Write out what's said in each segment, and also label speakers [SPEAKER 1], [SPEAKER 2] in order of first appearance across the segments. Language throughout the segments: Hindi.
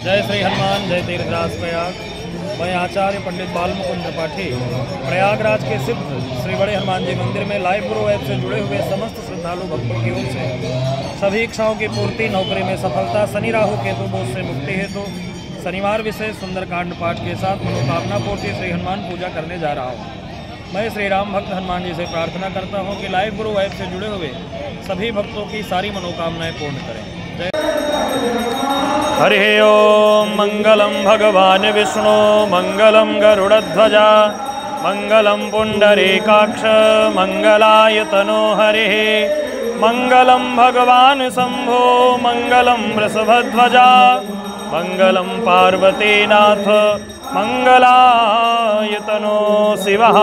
[SPEAKER 1] जय श्री हनुमान जय तीर्थराज प्रयाग। मैं आचार्य पंडित बालमुकुंद त्रिपाठी प्रयागराज के सिद्ध श्री बड़े हनुमान जी मंदिर में लाइव गुरु ऐप से जुड़े हुए समस्त श्रद्धालु भक्तों की ओर से सभी इच्छाओं की पूर्ति, नौकरी में सफलता, शनि राहु केतु बोझ से मुक्ति हेतु शनिवार विशेष सुंदरकांड पाठ के साथ मनोकामना पूर्ति श्री हनुमान पूजा करने जा रहा हूँ। मैं श्री राम भक्त हनुमान जी से प्रार्थना करता हूँ कि लाइव गुरु ऐप से जुड़े हुए सभी भक्तों की सारी मनोकामनाएं पूर्ण करें। हरि ओम। मंगलम भगवान विष्णु मंगलम गरुड़ध्वजा मंगलम पुंडरीकाक्ष मंगलाय तनो हरिः मंगलम भगवान शंभो मंगलम वृषभध्वजा मंगलम पार्वतीनाथ मंगलाय तनो शिवः।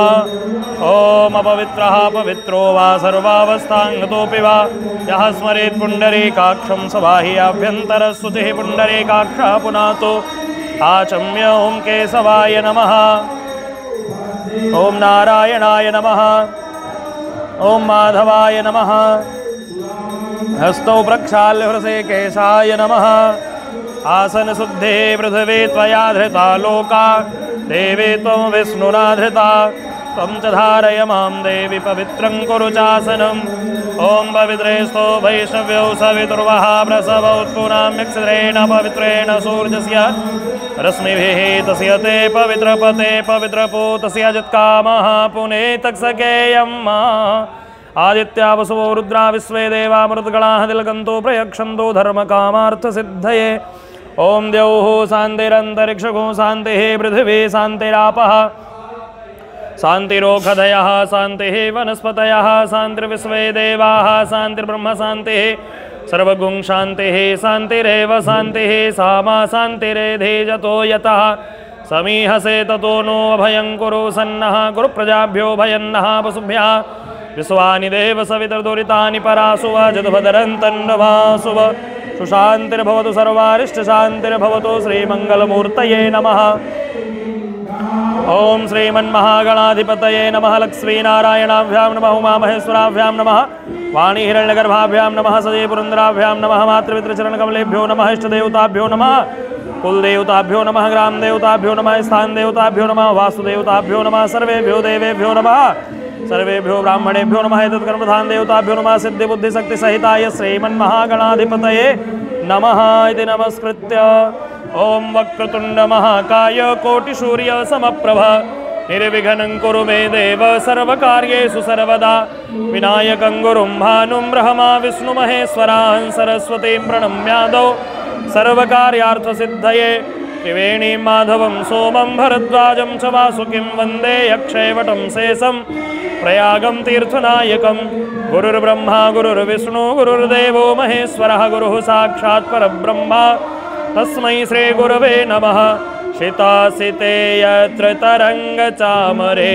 [SPEAKER 1] ओम अपवित्रः पवित्रो वा सर्वावस्थांगतोऽपि वा यः स्मरेत् पुण्डरीकाक्षं स बाहि आभ्यन्तरस्तुतिः पुण्डरीकाक्षः पुनातो आचम्य। ओम केशवाय नमः, ओम नारायणाय नमः, ओम माधवाय नमः। हस्तौ प्रक्षाल्य हृदे केशाय नमः। आसन शुद्धे पृथिवी त्वया धृता लोका देवी त्वं विष्णुना धृता त्वं च धारय मां देवी पवित्रं कुरु चासनम्। ओम पवित्रेस्तो वैष्णव्यो सवितुर्वः प्रसवौ उत्पुनाम्यक्षरेण पवित्रेण सूर्यस्य रश्मिभिः तस्य ते पवित्रपते पवित्रपूतस्य यत्कामः पुनेतक्सकेयम्। आदित्या वसवो रुद्रा विश्वे देवा मरुद्गणाः तिलकन्तो प्रयक्षन्तो धर्मकामार्थसिद्धये। ओम द्यौः शान्तिरन्तरिक्षगो शान्तिः पृथिवी शान्तिरापः शान्तिरोषधयः शान्तिः वनस्पतयः शान्तिर्विश्वे देवाः शान्तिर्ब्रह्म शान्तिः सर्वगुं शान्तिः शान्तिरेव शान्तिः सामा शान्तिरेधि जतो यतः समीहसे ततो नो अभयं कुरु सन्नः कुरु प्रजाभ्यो भयन्नः वसुभ्यः विश्वानि देव सवितर्दुरितानि परासुव जदभदरन्तन्नवासुव सुशान्तिर्भवतु सर्वारिष्टशान्तिर्भवतु। श्रीमङ्गलमूर्तये नमः। ओम श्रीमन्महागणाधिपतये नमः। लक्ष्मीनारायणाभ्यां नमः। उमामहेश्वराभ्यां नमः। वाणी हिरण्यगर्भाभ्यां नमः। सदे पुरन्दराभ्यां नमः। मातृपितृचरणकमलेभ्यो नमः। इष्टदेवताभ्यो नमः। कुलदेवताभ्यो नमः। ग्रामदेवताभ्यो नमः। स्थानदेवताभ्यो नमः। वासुदेवताभ्यो नमः। सर्वेभ्यो देवेभ्यो नमः। सर्वेभ्यो ब्राह्मणेभ्यो नमः। एतत्कर्मधान देवताभ्यो नमः। सिद्धिबुद्धिशक्तिसहिताय श्रीमन्महागणाधिपतये नमः इति नमस्कृत्य ओम वक्रतुंड महाकाय कोटिसूर्य समप्रभ निर्विघ्नं कुरु मे देव सर्वकार्येषु सर्वदा विनायकं गुरुं भानुं ब्रह्मा विष्णुमहेश्वरान् सरस्वतीं प्रणम्यादौ सर्वकार्यार्थसिद्धये। त्रिवेणीं माधवं सोमं भरद्वाजं च वासुकिं वन्दे यक्षैवटं शेषं प्रयागं तीर्थनायकं। गुरुर्ब्रह्मा गुरुर्विष्णु गुरुर्देवो महेश्वरः गुरुः साक्षात् परब्रह्म तस्मै श्री गुरवे नमः। शितासिते यत्र तरङ्गचामरे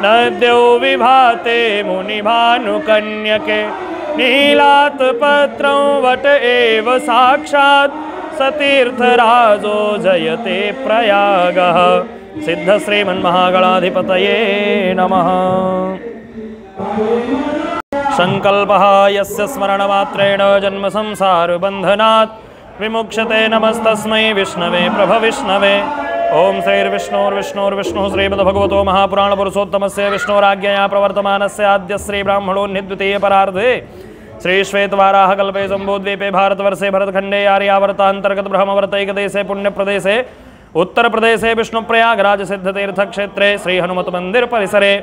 [SPEAKER 1] नद्यो विभाते मुनिभानुकन्यके नीलातपत्रं वट एव साक्षात् सतीर्थराजो जयते प्रयागः। सिद्ध श्रीमन्महागणाधिपतये नमः। संकल्पः यस्य स्मरणमात्रेण जन्म संसारबन्धनात् विमुच्यते नमस्तस्मै विष्णवे प्रभविष्णवे। ओम श्रीर्विष्णुर्विष्णुर्विष्णुः श्रीमद्भगवतो महापुराणपुरुषोत्तमस्य विष्णोराज्ञया प्रवर्तमानस्य आद्य श्रीब्राह्मणोन्निद्वितीयपरार्धे श्रीश्वेतवाराहकल्पे जम्बूद्वीपे भारतवर्षे भरतखण्डे आर्यावर्तान्तर्गत ब्रह्मवर्तैकदेशे पुण्यप्रदेशे उत्तरप्रदेशे विष्णुप्रयागराज सिद्धतीर्थक्षेत्रे श्रीहनुमतमन्दिर परिसरे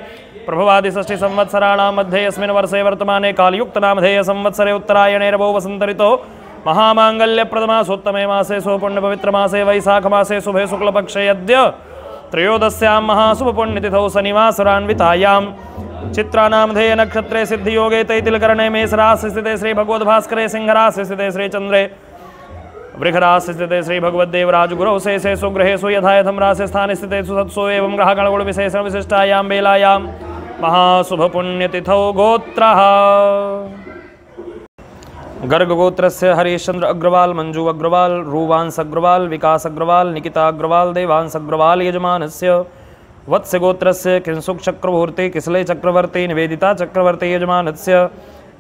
[SPEAKER 1] प्रभवादिषष्टि संवत्सराणां मध्ये अस्मिन् वर्षे वर्तमाने कालयुक्तनामधेय संवत्सरे उत्तरायणे रवौ वसन्त ऋतौ महामांगल्यप्रदमासोत्तमे मासे सुपुण्यपवित्रमासे वैशाखमासे शुभे शुक्लपक्षे अद्य त्रयोदश्यां महाशुभपुण्यतिथौ शनिवासरान्वितायां चित्रानामधेय नक्षत्रे सिद्धियोगे तैतिलकरणे मेषराशि स्थिते श्री भगवद्भास्करे सिंहराशि स्थिते श्री चंद्रे वृषराशि स्थिते श्री भगवद्देवराज गुरौ शेषे सुग्रहेषु यथा यथं राशि स्थाने स्थिते सुसत्सु एवं ग्रहगणगुण विशेषण विशिष्टायां बेलायां महाशुभपुण्यतिथौ गोत्रः गर्ग गोत्रस्य हरिश्चंद्र अग्रवाल, मंजू अग्रवाल, रूवांश अग्रवाल, विकास अग्रवाल, निकिता अग्रवाल, देवांश अग्रवाल यजमानस्य वत्स्य गोत्रस्य किंसुक चक्रवर्ती, किसले चक्रवर्ती, निवेदिता चक्रवर्ती यजमानस्य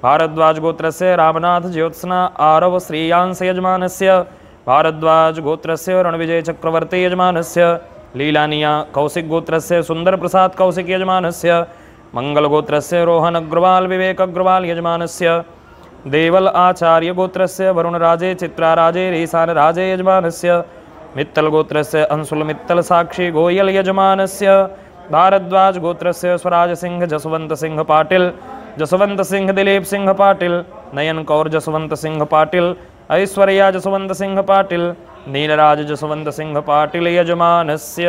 [SPEAKER 1] भारद्वाज गोत्रस्य रामनाथ ज्योत्सना आरव श्रीयांश यजमानस्य भारद्वाज गोत्रस्य रणविजय चक्रवर्ती यजमानस्य, लीलानिया कौशिक गोत्रस्य सुंदर प्रसाद कौशिक यजमानस्य, मंगल गोत्रस्य रोहन अग्रवाल विवेक अग्रवाल यजमानस्य, देवल आचार्य गोत्रस्य वरुण राजे चित्रा राजे ईशान राजे यजमानस्य, मित्तल गोत्रस्य अंशुल मित्तल साक्षी गोयल यजमानस्य, भारद्वाज गोत्रस्य स्वराज सिंह जसवंत सिंह पाटिल, जसवंत सिंह दिलीप सिंह पाटिल, नयन कौर जसवंत सिंह पाटिल, ऐश्वर्या जसवंत सिंह पाटिल, नीलराज जसवंत सिंह पाटिल यजमानस्य।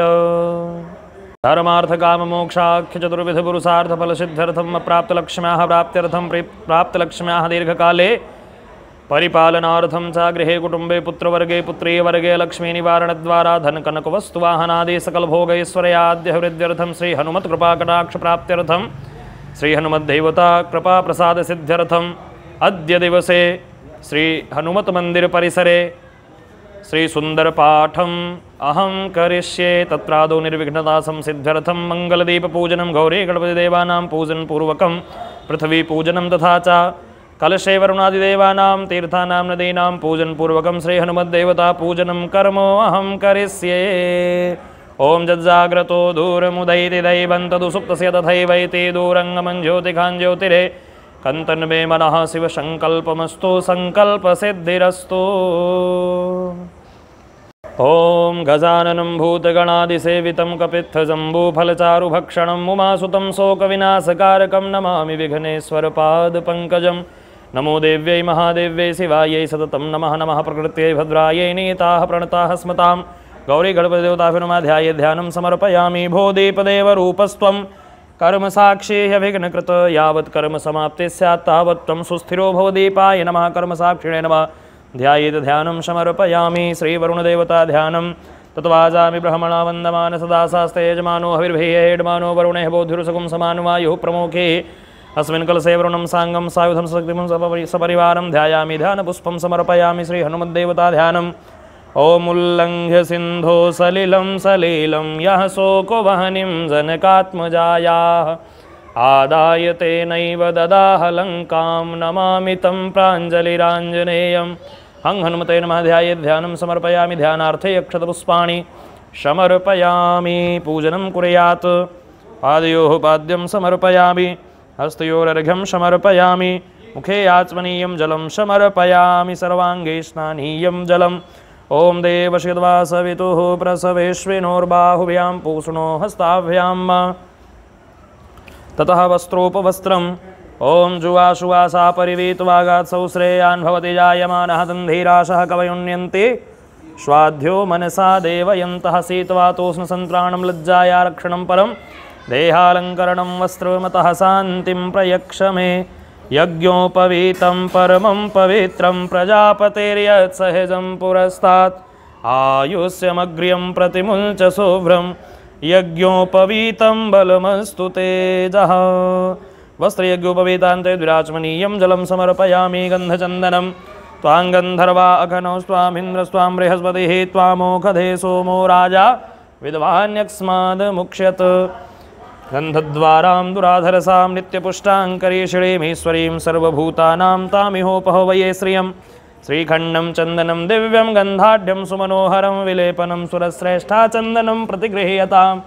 [SPEAKER 1] धर्मार्थ काम मोक्षाख्य चतुर्विध पुरुषार्थ फल सिद्ध्यर्थम अप्राप्त लक्ष्म्याः प्राप्त्यर्थम प्राप्त लक्ष्म्याः दीर्घकाले परिपालनार्थम च गृहे कुटुंबे पुत्रवर्गे पुत्रीवर्गे लक्ष्मी निवारण द्वारा धन कनक वस्तु वाहनादि सकल भोग ऐश्वर्याद्य हृद्यर्थम श्री हनुमत कृपा कटाक्ष प्राप्त्यर्थम श्री हनुमत देवता कृपा प्रसाद सिद्ध्यर्थम अद्य दिवसे श्री हनुमत मंदिर परिसरे श्री सुंदर पाठम अहम करिष्ये। तत्रादौ निर्विघ्नता संसिद्ध्यर्थम मंगलदीप पूजनम गौरी गणपति देवानां पूजन पूर्वकम पृथ्वी पूजनम तथा च कलशे वरुणादिदेवानां तीर्थानां नदीनां पूजन पूर्वकम श्री हनुमद्देवता पूजनम कर्मो अहम करिष्ये। ओम जज्जाग्रतो दूरमुदैति दैवं तदुसुप्तस्य तथैवैति दूरंगमं ज्योतिखां ज्योतिरे कंतन्मे मनः शिव संकल्पमस्तु संकल्प सिद्धिरस्तु। ओम गजाननं भूतगणादिसेवितं कपित्थजम्बूफलचारुभक्षणं उमासुतं शोकविनाशकारकं नमामि विघ्नेश्वरपादपङ्कजं। नमो देव्यै महादेव्यै शिवायै सततं नमः नमः प्रकृत्यै भद्रायै नीताः प्रणताः स्मतां गौरी गणपतिदेवताभिर्मा ध्याये ध्यानं समर्पयामि। भो दीपदेवरूपस्त्वं कर्मसाक्षी ह्यभिघ्नकृत यावत् कर्म समाप्तिः स्यात् तावत् त्वं सुस्थिरो भव। दीपाय नमः कर्मसाक्षिणे नमः ध्यायेत ध्यानं समर्पयामि। श्रीवरुणदेवता ध्यानं तत्वाजामि ब्रह्मणा वन्दमान सदा शास्ते यजमानो हविर्भेयेड्मानो वरुणेः बोधिरुसकुं समानुवायुः प्रमुखे अस्मिन् कलशे वरुणं साङ्गं सायुधं शक्तिं सपरिवारं ध्यायामि। ध्यानपुष्पं समर्पयामि। श्री हनुमद्देवता ध्यानम्। ॐ उल्लङ्घ्य सिन्धो सलिलं सलीलं यः शोको वह्निं जनकात्मजायाः आदाय तेनैव ददाह लङ्कां नमामि तं प्राञ्जलिराञ्जनेयम्। हं हनुमते नमः ध्याये ध्यानं समर्पयामि। ध्यानार्थे अक्षतपुष्पाणि समर्पयामि। पूजनं कुर्यात्। पादयोः पाद्यं समर्पयामि। हस्तयोरर्घ्यं समर्पयामि। मुखे आचमनीयं जलं समर्पयामि। सर्वाङ्गे स्नानीयं जलम्। ॐ देवशिद्वासवितुः प्रसवेश्विनोर्बाहुभ्यां पूष्णो हस्ताभ्यां ततः वस्त्रोपवस्त्रम्। ॐ जुवाशुवासा परिवीतवागात्सौ श्रेयान् भवति जायमानः दन्धीराशः कवयुण्यन्ति स्वाध्यो मनसा देवयन्तः शीतवातोष्णसन्त्राणं लज्जायारक्षणं परं देहालङ्करणं वस्त्रमतः शान्तिं प्रयक्ष मे। यज्ञोपवीतं परमं पवित्रं प्रजापतेर्यत्सहजं पुरस्तात् आयुष्यमग्र्यं प्रतिमुञ्च शुभ्रं यज्ञोपवीतं बलमस्तु तेजः। वस्त्रयज्ञोपवीतान्ते द्विराचमनीयं जलं समर्पयामि। गन्धचन्दनं त्वां गन्धर्वा अघनौ स्वामिन्द्रस्त्वां बृहस्पतिः त्वामोखधे सोमो राजा विद्वान्यस्मादमुक्ष्यत्। गन्धद्वारां दुराधरसां नित्यपुष्टाङ्करीषिणीमीश्वरीं सर्वभूतानां तामिहोपहवये श्रियं। श्रीखण्डं चन्दनं दिव्यं गन्धाढ्यं सुमनोहरं विलेपनं सुरश्रेष्ठा चन्दनं प्रतिगृह्यताम्।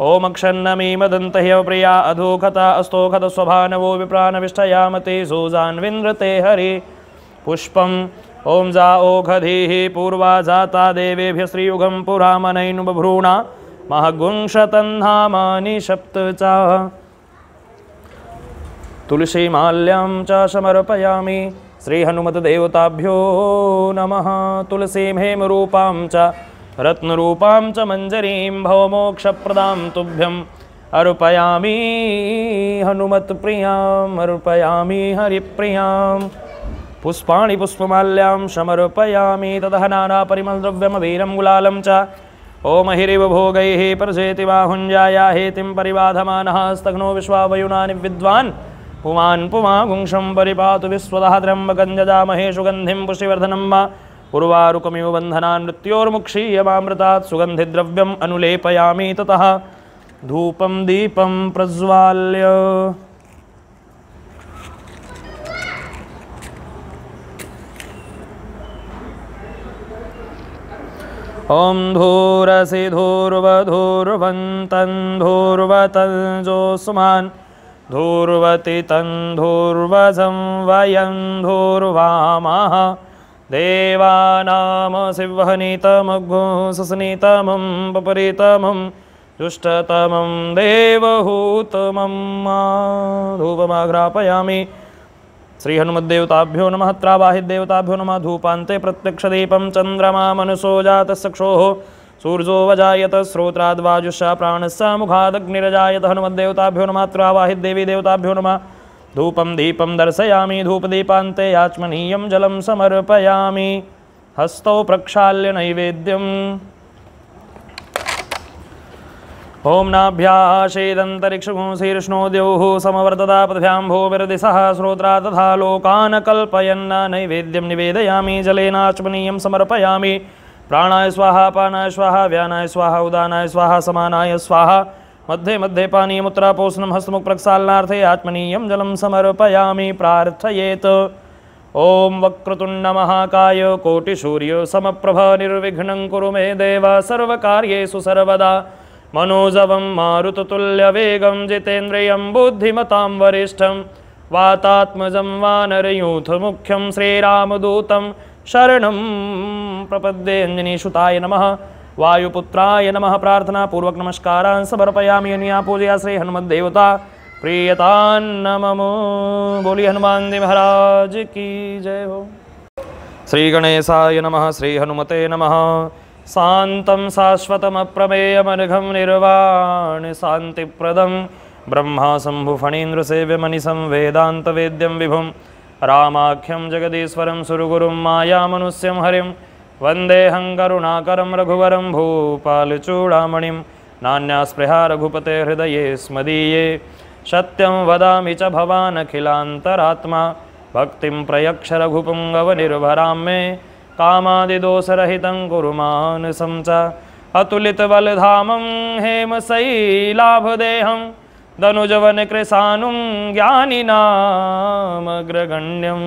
[SPEAKER 1] ॐ अक्षन्नमीमदन्तह्यप्रिया अधोखता अस्तोखतस्वभानवो विप्राणविष्ठयामते सोजान्विन्द्रते हरि पुष्पम्। ॐ जा ओखधीः पूर्वा जाता देवेभ्यः श्रीयुगं पुरामनैनुबभ्रूणा महगुंशतन्धामानि सप्त च। तुलसीमाल्यां च समर्पयामि। श्रीहनुमतदेवताभ्यो नमः। तुलसीं हेमरूपां च रत्नरूपां च मञ्जरीं भवमोक्षप्रदां तुभ्यम् अर्पयामि। हनुमत्प्रियाम् अर्पयामि हरिप्रियां। पुष्पाणि पुष्पमाल्यां समर्पयामि। ततः नानापरिमलद्रव्यमवीरं गुलालं च। ओम हिरिव भोगैः प्रजेति बाहुञ्जाया हेतिं परिबाधमानः स्तग्नो विश्वावयुनानि विद्वान् पुमान् पुमागुंशं परिपातु विश्वदः त्र्यम्बकं जजामहे सुगन्धिं पुष्टिवर्धनं मा उर्वारुकमिव बन्धनान् मृत्योर्मुक्षीयमामृतात् सुगन्धिद्रव्यम् अनुलेपयामि। ततः धूपं दीपं प्रज्वाल्य ॐ धूरसि धूर्वधूर्वन्तं धूर्वतञ्जोऽस्मान् धूर्वति तं धूर्वजं वयं धूर्वामः देवानां सिंहनीतमघोषनीतमं पपरीतमं जुष्टतमं देवहूतमं धूपमाघ्रापयामि। श्री हनुमद्देवताभ्यो नमः। त्रावाहिदेवताभ्यो नमः। धूपान्ते प्रत्यक्षदीपं चन्द्रमा मनसो जातचक्षोः सूर्यो वजायत श्रोत्राद्वाजुषा प्राणस्य मुखादग्निरजायत। हनुमद्देवताभ्यो नमः। त्रावाहिदेवी देवताभ्यो नमः। धूपं दीपं दर्शयामि। धूपदीपान्ते याचमनीयं जलं समर्पयामि। हस्तौ प्रक्षाल्य नैवेद्यम्। ओम नाभ्याशेदन्तरिक्षगुंशीर्ष्णो द्यौः समवर्तता पृथिव्यां भूमिर्दिशः श्रोत्रा तथा लोकान् कल्पयन् नैवेद्यं निवेदयामि। जलेनाचमनीयं समर्पयामि। प्राणाय स्वाहा पानाय स्वाहा व्यानाय स्वाहा उदानाय स्वाहा समानाय स्वाहा। मध्ये मध्ये पानीयमुत्रापोषणं हस्तमुख प्रक्षालनार्थे आत्मनीयं जलं समर्पयामि। प्रार्थयेत् ओम वक्रतुण्ड महाकाय कोटिसूर्य समप्रभ निर्विघ्नं कुरु मे देव सर्वकार्येषु सर्वदा। मनोजवं मारुततुल्यवेगं जितेन्द्रियं बुद्धिमतां वरिष्ठं वातात्मजं वानरयूथमुख्यं श्रीरामदूतं शरणं प्रपद्ये। अंजनीसुताय नमः। वायुपुत्राय नमः। प्रार्थना पूर्वक नमस्कारान् समर्पयामि। अन्या पूजया श्री हनुमद्देवता प्रीयतान्नमो। बोली हनुमान जी महाराज की जय हो। श्री गणेशाय नमः। श्री हनुमते नमः। शान्तं शाश्वतमप्रमेयमनघं निर्वाण शान्तिप्रदं ब्रह्मा शम्भुफणीन्द्रसेव्यमनिशं वेदान्तवेद्यं विभुं रामाख्यं जगदीश्वरं सुरगुरुं मायामनुष्यं हरिं वन्देऽहं करुणाकरं रघुवरं भूपालचूडामणिं। नान्यास्पृहा रघुपते हृदये स्मदीये सत्यं वदामि च भवानखिलान्तरात्मा। भक्तिं प्रयक्ष रघुपुङ्गवनिर्भरां मे कामादिदोषरहितं कुरु मानसं च। अतुलितबलधामं हेमशैलाभदेहं दनुजवनकृशानुं ज्ञानिनामग्रगण्यं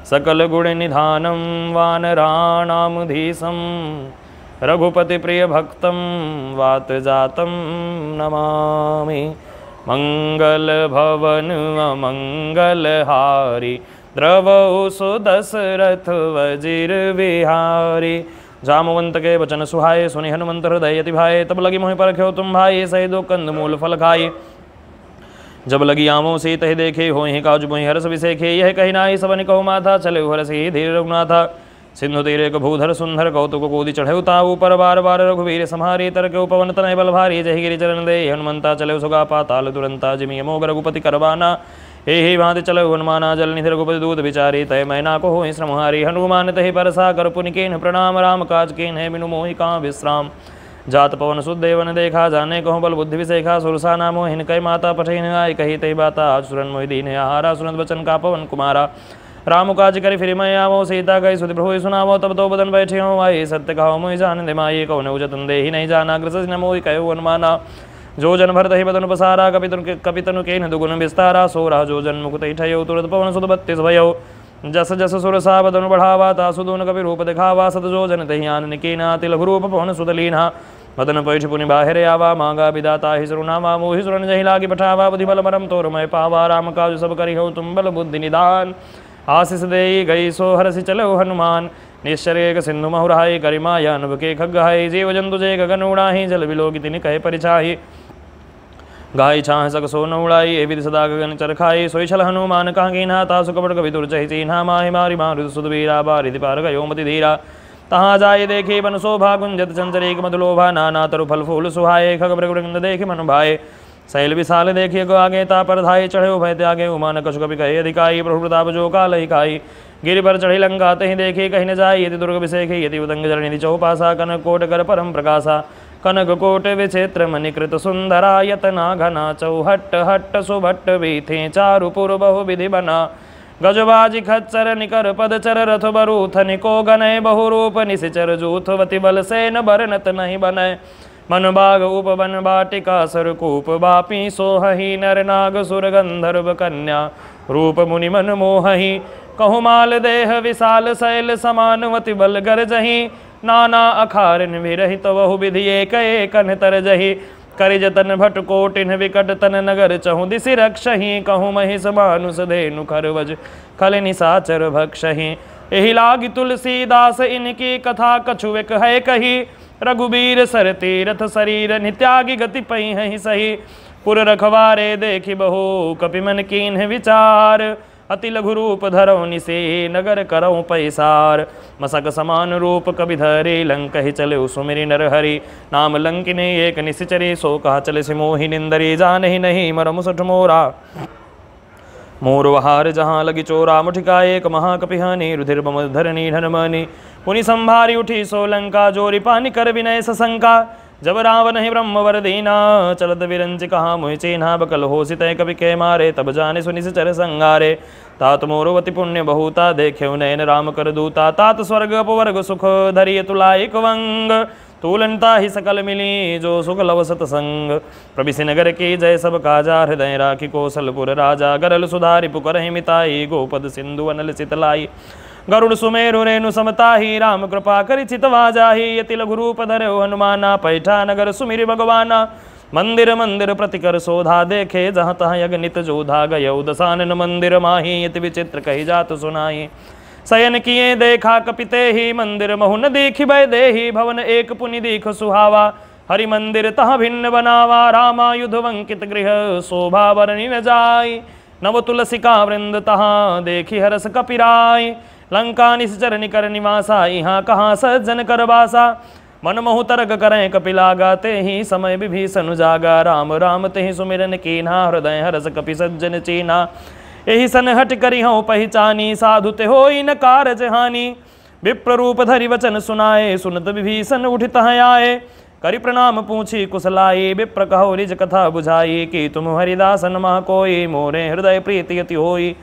[SPEAKER 1] सकलगुणनिधानं वानराणामधीशं रघुपतिप्रियभक्तं वातजातं नमामि। मंगलभवन अमंगलहारी द्रवौ सुदशरथ वजीर विहारी। जामवंत के वचन सुहाए सुनि हनुमंत हृदय अति भाए। तब लगी मोहि परख्यो तुम भाई सही दो कंद मूल फल खाए। जब लगी आमों से तह देखे हो ही काज मोहि हरस विसेखे। यह कही नाई सबन कहु माथा चले हरसी धीर रघुनाथा। सिंधु तीरे कभूधर सुंदर कौतुक कोदि चढ़े ताऊ पर बार बार रघुवीर सम्हारी। तरके उपवन तनय बल भारी जहि गिरि चरण दे। हनुमंता चले सुगा पाताल तुरंता जिमि मोग रघुपति करवाना। हे भांति चलो हनुमाना जल निधि रघुपति दूत विचारी। तय मैना को हो श्रमहारी। हनुमान तहि परसा कर पुनिकेन प्रणाम। राम काज केन है बिनु मोहि कहाँ विश्राम। जात पवन सुदेवन देखा जाने कहूँ बल बुद्धि विशेखा। सुरसा नामो हिन कई माता पठेन आय कही तही बाता। आज सुरन मोहि दीन आहारा सुनत बचन का पवन कुमारा। राम काज करि फिर मैं आवो सीता गई सुधि प्रभु सुनावो। तब तो बदन बैठे हो आई सत्य कहो मोहि जान दे माई। कहु न जतन दे ही नहीं जाना ग्रस न मोहि कहो हनुमाना। जो जन भरत ही बदन पसारा कपितनु केन दुगुण विस्तारा। सोरा जो जन मुकुत ठयो तुरत पवन सुत 32 भयो। जस जस सुरसा बदन बढ़ावा तासु दून कवि रूप दिखावा। सत जो जन तहि आन निकीना तिलघु रूप पवन सुत लीना। मदन पैठ पुनि बाहिर आवा मांगा विदाता ही सुरुनामा। मोहि सुरन जहि लागी पठावा बुद्धि बल मरम तोर मैं पावा। राम काज सब करि हो तुम बल बुद्धि निदान। आशीष देई गई सो हरसि चलो हनुमान। निश्चर्य सिंधु महुराई करिमाया नभ के खगहाई। जीव जंतु जय गगन उड़ाही जल बिलोकि तिनि कहे परिछाही। गाय छाह सक सो न उड़ाई ए विधि सदा गगन चरखाई। सोई छल हनुमान कहाँ कीन्हा तासु कपट कवि दुर्जहि चीन्हा। माहि मारि मारुति सुधवीरा बारिधि पार गयो मति धीरा। तहाँ जाय देखे बन शोभा गुंजत चंचरीक मधुलोभा। नाना तरु फल फूल सुहाए खग मृग देखे मन भाए। शैल विशाल देखिए गो आगे तापर धाई। चढ़े भय त्यागे उमान कछु कपि कहे अधिकाई। प्रभु प्रताप जो काल ही खाई। गिरि पर चढ़ी लंका तहि देखे कहीं न जाई। यदि दुर्ग विषेखे यदि उदंग जरणी चौपासा। कनक कोट कर परम प्रकाशा। कनक कोट विचित्र मणिकृत सुंदरा। यतना घना चौहट्ट हट्ट सुभट्ट बीथे चारु पुर बहु विधि बना। गजबाजी खच्चर निकर पदचर रथ बरूथ निको गनय बहुरूप निशिचर जूथवति बल सेन बरनत नहीं बनय। मन बाग उपवन बाटिका सरकूप बापी सोहहि नर नाग सुर गंधर्व कन्या। रूप मुनि मन मोहहि कहु माल देह विशाल शैल समानवति बल गरजहि। नाना अखारिन विरहित बहु विधि एक एक तरजहि करि जतन भट कोटिन विकट तन नगर चहु दिसि रक्षहि कहूँ महिष मानुष धेनु खरवज खल निसाचर भक्षहि एहि लागी तुलसीदास इनकी कथा कछुएक है कही रघुबीर सर तीरथ शरीर नित्यागी गति पई है सही पुर रखवारे देखि बहु कपिमन कीन्ह विचार अति लघु रूप धरौ निसे नगर करौ पैसार मसक समान रूप कवि धरे लंक ही चले सुमिरि नर हरि नाम लंकिने एक निशिचरे सो कहा चले सिमोहि निंदरी जान ही नहीं मरम सठ मोरा मोर वहार जहाँ लगी चोरा मुठिका एक महाकपिहानि रुधिर बम धरनी धनमनि पुनि संभारी उठी सो लंका जोरी पानी कर विनय सशंका जब रावण ही ब्रह्म वर दीना चलत विरंच कहा मुहि चेन्हा बकल हो सित कवि के मारे तब जाने सुनि चर संगारे तात मोरवती पुण्य बहुता देख्यो नयन राम कर दूता तात स्वर्ग अपवर्ग सुख धरिय तुलायक वंग तूलनता ही सकल मिली जो सुख लव सतसंग प्रभिसि नगर की जय सब काजा हृदय राखी कौशलपुर राजा गरल सुधारि पुकर मिताई गोपद सिंधु अनल सितलाई गरुड़ सुमेरु रेणु समताही राम कृपा करि चितवा जाही यति लघु रूप धरो हनुमाना पैठा नगर सुमिरि भगवाना मंदिर मंदिर प्रतिकर शोधा देखे जहाँ तहाँ यज्ञ जोधा गयो दसानन मंदिर माही यति विचित्र कही जात सुनाई शयन किए देखा कपिते ही मंदिर महु न देखी भय देही भवन एक पुनि दीख सुहावा हरि मंदिर तह भिन्न बनावा रामायुध वंकित गृह शोभा बरनी न जाय नव तुलसिका वृंद तहाँ देखी हरस कपिराय लंका निश्चर निकर निवासा यहाँ कहाँ सज्जन कर बासा मन महु तरग करें कपिला गाते ही समय विभीषण जागा राम राम ते सुमिरन कीन्हा हृदय हरस कपि सज्जन चीना यही सन हट करी हूँ पहचानी साधु ते होई न कारज हानि विप्र रूप धरि वचन सुनाए सुनत विभीषण उठित आए करि प्रणाम पूछी कुशलाई विप्र कहो निज कथा बुझाई कि तुम हरिदासन मह कोई मोरे हृदय प्रीति यति होई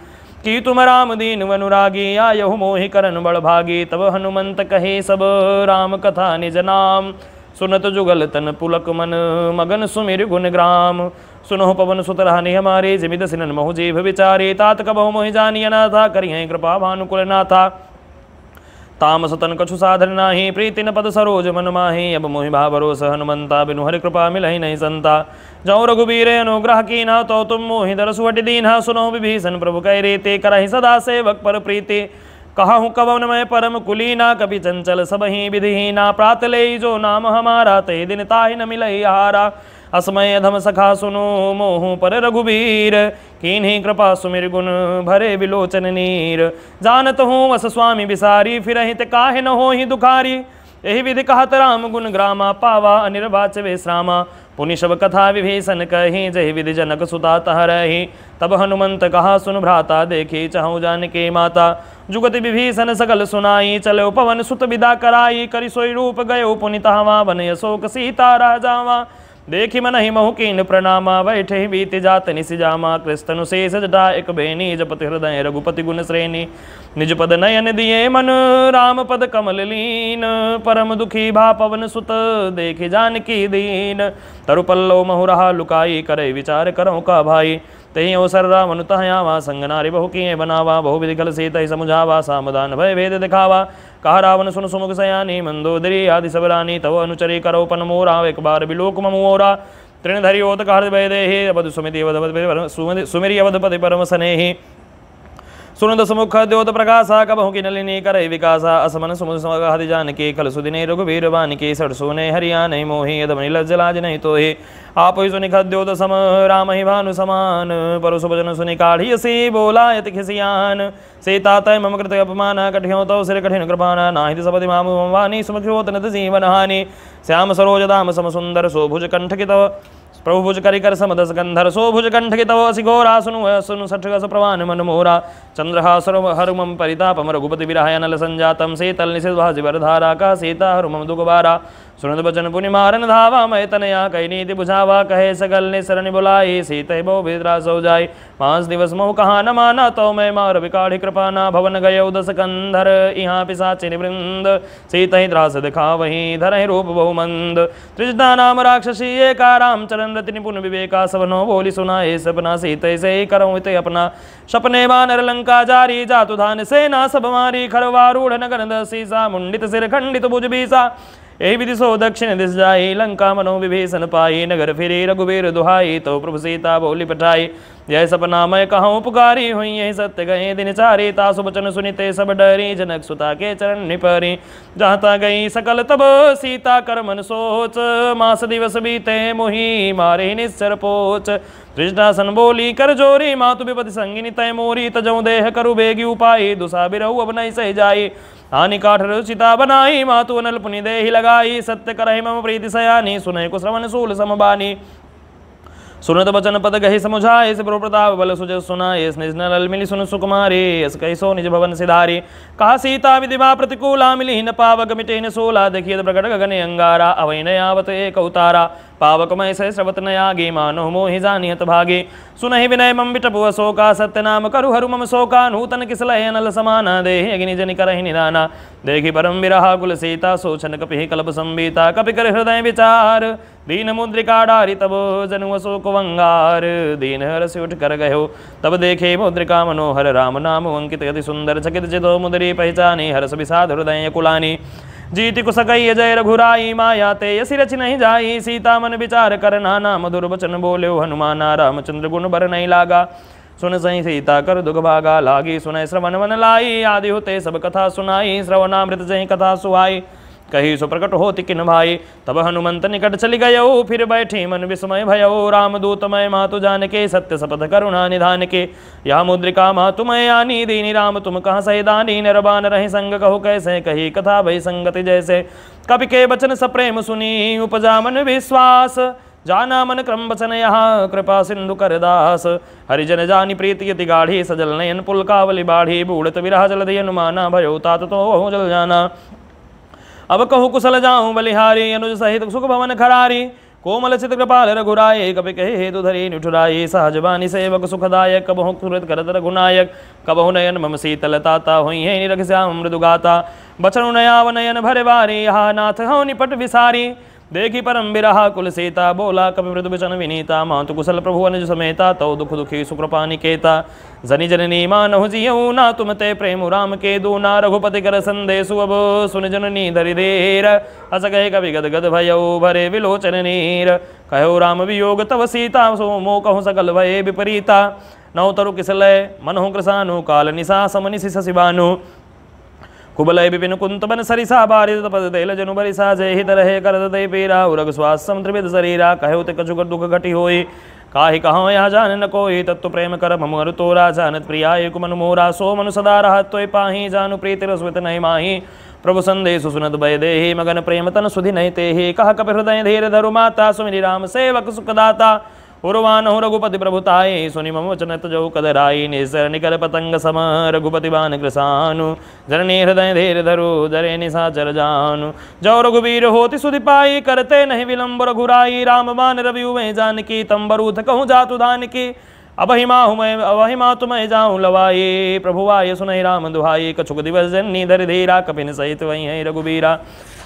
[SPEAKER 1] कि तुम राम दीन अनुरागी आयहु मोहि करन बड़ भागी तब हनुमंत कहे सब राम कथा निज नाम सुनत जुगल तन पुलक मन मगन सुमिर गुण ग्राम सुनो पवन सुत रहनि हमारे जिमिद सिनन महु जीभ विचारे तात कबहु मोहि जानिय नाथा करिहि कृपा भानुकुल नाथा तामस तन कछु साधन नाही प्रीति न पद सरोज मन माही अब मोहि भावरोस हनुमंता बिनु हरि कृपा मिलहि नहीं संता जौ रघुबीर अनुग्रह कीना तो तुम मोहि दरसुवटि दीन्हा सुनो विभीषण प्रभु कह रीते करहि सदा सेवक पर प्रीति कहाहूँ कवन मैं परम कुलीना कभी चंचल सबही विधिहीना प्रात ले जो नाम हमारा ते दिन ताहि न मिलई हारा असमय अधम सखा सुनो मोहु पर रघुबीर कीन्ही कृपा सुमिर गुण भरे विलोचन नीर जानत हूँ वस स्वामी बिसारी फिरहित काहे न होहि दुखारी यही विधि कहत राम गुण ग्रामा पावा अनिर्वाच विश्रामा पुनि शब कथा विभीषण कही जही विधि जनक सुता तह रही तब हनुमंत कहा सुन भ्राता देखी चाहूँ जान के माता जुगति विभीषण सकल सुनाई चलो पवन सुत विदा कराई करि सोई रूप गयो पुनि तहवा बन अशोक सीता राजावा देखि मन ही महु कीन प्रणामा बैठे ही बीत जात निसिजामा कृष्णनु शेष जटा एक बेनी जपति हृदय रघुपति गुण श्रेणी निज पद नयन दिए मन राम पद कमल लीन परम दुखी भा पवन सुत देखि जानकी दीन तरुपल्लो महु रहा लुकाई करे विचार करो का भाई तही अवसर रावण तहयावा संग नारी बहु किए बनावा बहु विधि खल सीत समुझावा सामदान भय भेद दिखावा कहा रावण सुन सुमुख सयानी मंदोदरी आदि सबरानी तव अनुचरी करो पन मोरा एक बार बिलोक ममोरा तृणधरी ओत कह भय देहि अवध सुमिति सुमिरि अवधपति परम स्नेहि सुनद समुख द्योत प्रकाशा कबहु की नलिनी करे विकासा असमन सुमुद हरि जानकी खल सुदिने रघुवीर बानिकी सड़सुने हरियाणि मोहि यदमनि लज्जलाज नहीं तो ही आप ही सुनि खद्योत सम राम ही भानु समान परसु भजन सुनि काढ़ियसी बोला यति खिसियान सीता तय मम कृत अपमान कठियो तो सिर कठिन कृपाना नाहि सपति मामु वाणी सुमुखोत नद जीवन हानि श्याम सरोज दाम सम सुंदर सोभुज कंठ की तव प्रभु भुज करिकर समदस गंधर सो भुज कंठ की तव सिघोरा सुनु सठगस प्रवान मन मोरा चंद्रहासुर हरुमम परितापम रघुपति विरहाय नल संजातम शीतल निषिद्भाजि वरधारा का सीता हरुमम दुगबारा सुनत बचन पुनि मारन धावा, मैं तनया कही नीति बुझावा, कहे सकल ने शरण बुलाई, सीते बो विद्रा सो जाय। 5 दिवस मोह कहा न माना, तो मैं मार विकाढ़ी कृपाना, भवन गयो 10 कंधर, यहाँ पिशाचिनि वृंद, सीत ही त्रास दिखा वहीं धरहि रूप बहुमंद। त्रिजटा नाम राक्षसी एका, रामचरण रति निपुण विवेका, सबनो बोली सुनाए सपना, सीत से ही करऊँ इत अपना। सपने बानर लंका जारी, जातु धान सेना सब मारी, खरवारूढ़ नगर दसीसा, मुंडित सिर खंडित भुज बीसा। यही विधि सो दक्षिण दिश जाई, लंका मनो विभीषण पाई, नगर फिरी रघुबीर दुहाई, तो प्रभु सीता बोली पठाई। यह सपना मैं कहूँ पुकारी, हुई यही सत्य गए दिन चारी, तासु वचन सुनिते सब डरी, जनक सुता के चरण निपरी। जहाँ गई सकल तब सीता कर मन सोच, मास दिवस बीते मोही मारे निश्चर पोच। तृष्णासन बोली कर जोरी, मातु विपति संगिनी तय मोरी, तजऊ देह करु बेगी उपाई, दुसा बिरहु अब नहीं सही जाई। हानि काठ रुचिता बनाई, मातु अनल पुनि देहि लगाई, सत्य करहि मम प्रीति सयानी, सुनहि कुश्रवण शूल समबानी। सुनत बचन पद गहि समुझाए, से प्रताप बल सुज सुनाए, निज नल मिली सुन सुकुमारी, यस कहि सो निज भवन सिधारी। कहा सीता विधिमा प्रतिकूला, मिली न पावक मिटे न सोला, देखिए प्रकट गगन अंगारा, अवै न आवत एक उतारा। पावक मय से श्रवत न आगे, मानो मोहि जानियत भागे। सुनहि विनय मम बिटपु अशोका, सत्य नाम करु हरु मम शोका, नूतन किसलय अनल समाना, देहि अग्नि जनि करहि निदाना। देखि परम विरहा कुल सीता, सोचन कपि कल्प संबीता, कपि कर हृदय विचार, दीन मुद्रिका डारी तब जनु अशोक वंगार। दीन हरस उठ कर गयो, तब देखे मुद्रिका मनोहर, राम नाम अंकित अति सुंदर, चकित चितो मुद्री पहचानी, हरस विषाद हृदय कुलानी। जीति कुसकई जय रघुराई, माया ते यसी रच नहीं जाई, सीता मन विचार कर नाना, मधुर बचन बोल्यो हनुमाना, रामचंद्र गुण बर नहीं लागा। सुन सही सीता कर दुख भागा, लागी सुनय श्रवण मन लाई, आदि होते सब कथा सुनाई, श्रवणामृत जही कथा सुहाई। कही सो प्रकट होति किन भाई, तब हनुमंत निकट चली गयो, फिर बैठी मन विस्मय भयो। रामदूत मय मातु जान के, सत्य सपथ करुणा निधान के, यह मुद्रिका मातु मय आनी, दीनी राम तुम कहाँ सही दानी, नरबान रहे संग कहो कैसे, कही कथा भई संगति जैसे। कवि के बचन सप्रेम सुनी, उपजा मन विश्वास, जाना मन क्रम बचन यहाँ, कृपा सिंधु कर दास। हरिजन जानी प्रीति यति गाढ़ी, सजल नयन पुलकावली बाढ़ी, बूढ़त विरह जलधि अनुमाना, भयो तात तो जल जाना। अब कहूँ कुशल जाऊँ बलिहारी, अनुज सहित सुख भवन खरारी, कोमल चित कृपाल रघुराय, कपि कहे हेतु धरी निठुराई, सहजबानी सेवक सुखदायक, कबहु सुरत करत रघुनायक, कबहु नयन मम शीतल ताता, हुई है निरख श्याम मृदु गाता। बचनु नयाव नयन भरे बारी, यहाँ नाथ हौ निपट विसारी, देखी परम बिरहा कुल सीता, बोला कपि मृदु वचन विनीता, मातु कुशल प्रभु अनुज समेता, तौ दुख दुखी सुकृपा निकेता। जनि जननी मानहु जियऊ, ना तुम ते प्रेम राम के दूना, रघुपति कर संदेशु अब सुन जननी धरि देर, अस कहे कवि गद गद भयऊ, भरे विलोचन नीर। कहो राम वियोग तव सीता, सो मो कहु सकल भये विपरीता। नौ तरु किसलय मनहु कृसानु, काल निशा समनिशि शशिबानु, कुबलय विपिन कुंत बन सरिसा, बारित पद तेल जनु बरिसा, जय हित रहे करत दय पीरा, उरग स्वास समुद्रविद शरीरा। कहो ते कछु दुख घटी होई, काहि कहाँ यह जान न कोई, तत्व प्रेम कर ममरु तोरा, जानत प्रियाय कुमनु मोरा, सो मनु सदा रहत तोय पाही, जानु प्रीति रसवित नहीं माही। प्रभु संदेश सुनत भय देहि, मगन प्रेम तन सुधि नहीं तेहि, कह कपि हृदय धीर धरु माता, सुमिरि राम सेवक सुखदाता। उर्वान हो रघुपति प्रभुताई, सुनि मम वचन तजौ कदराई, निसर निकर पतंग सम रघुपति बान कृसानु, जननी हृदय धीर धरु जरे निशाचर जानु। जो रघुवीर होति सुधि पाई, करते नहीं विलंब रघुराई, राम बान रवि में जानकी, तम बरूथ कहूँ जातु धान की। अबहि माँ तुम्हें जाऊँ लवाई, प्रभु आय सुनहि राम दुहाई, कछुक दिवस जननी धरि धीरा, कपिन सहित वही है रघुबीरा।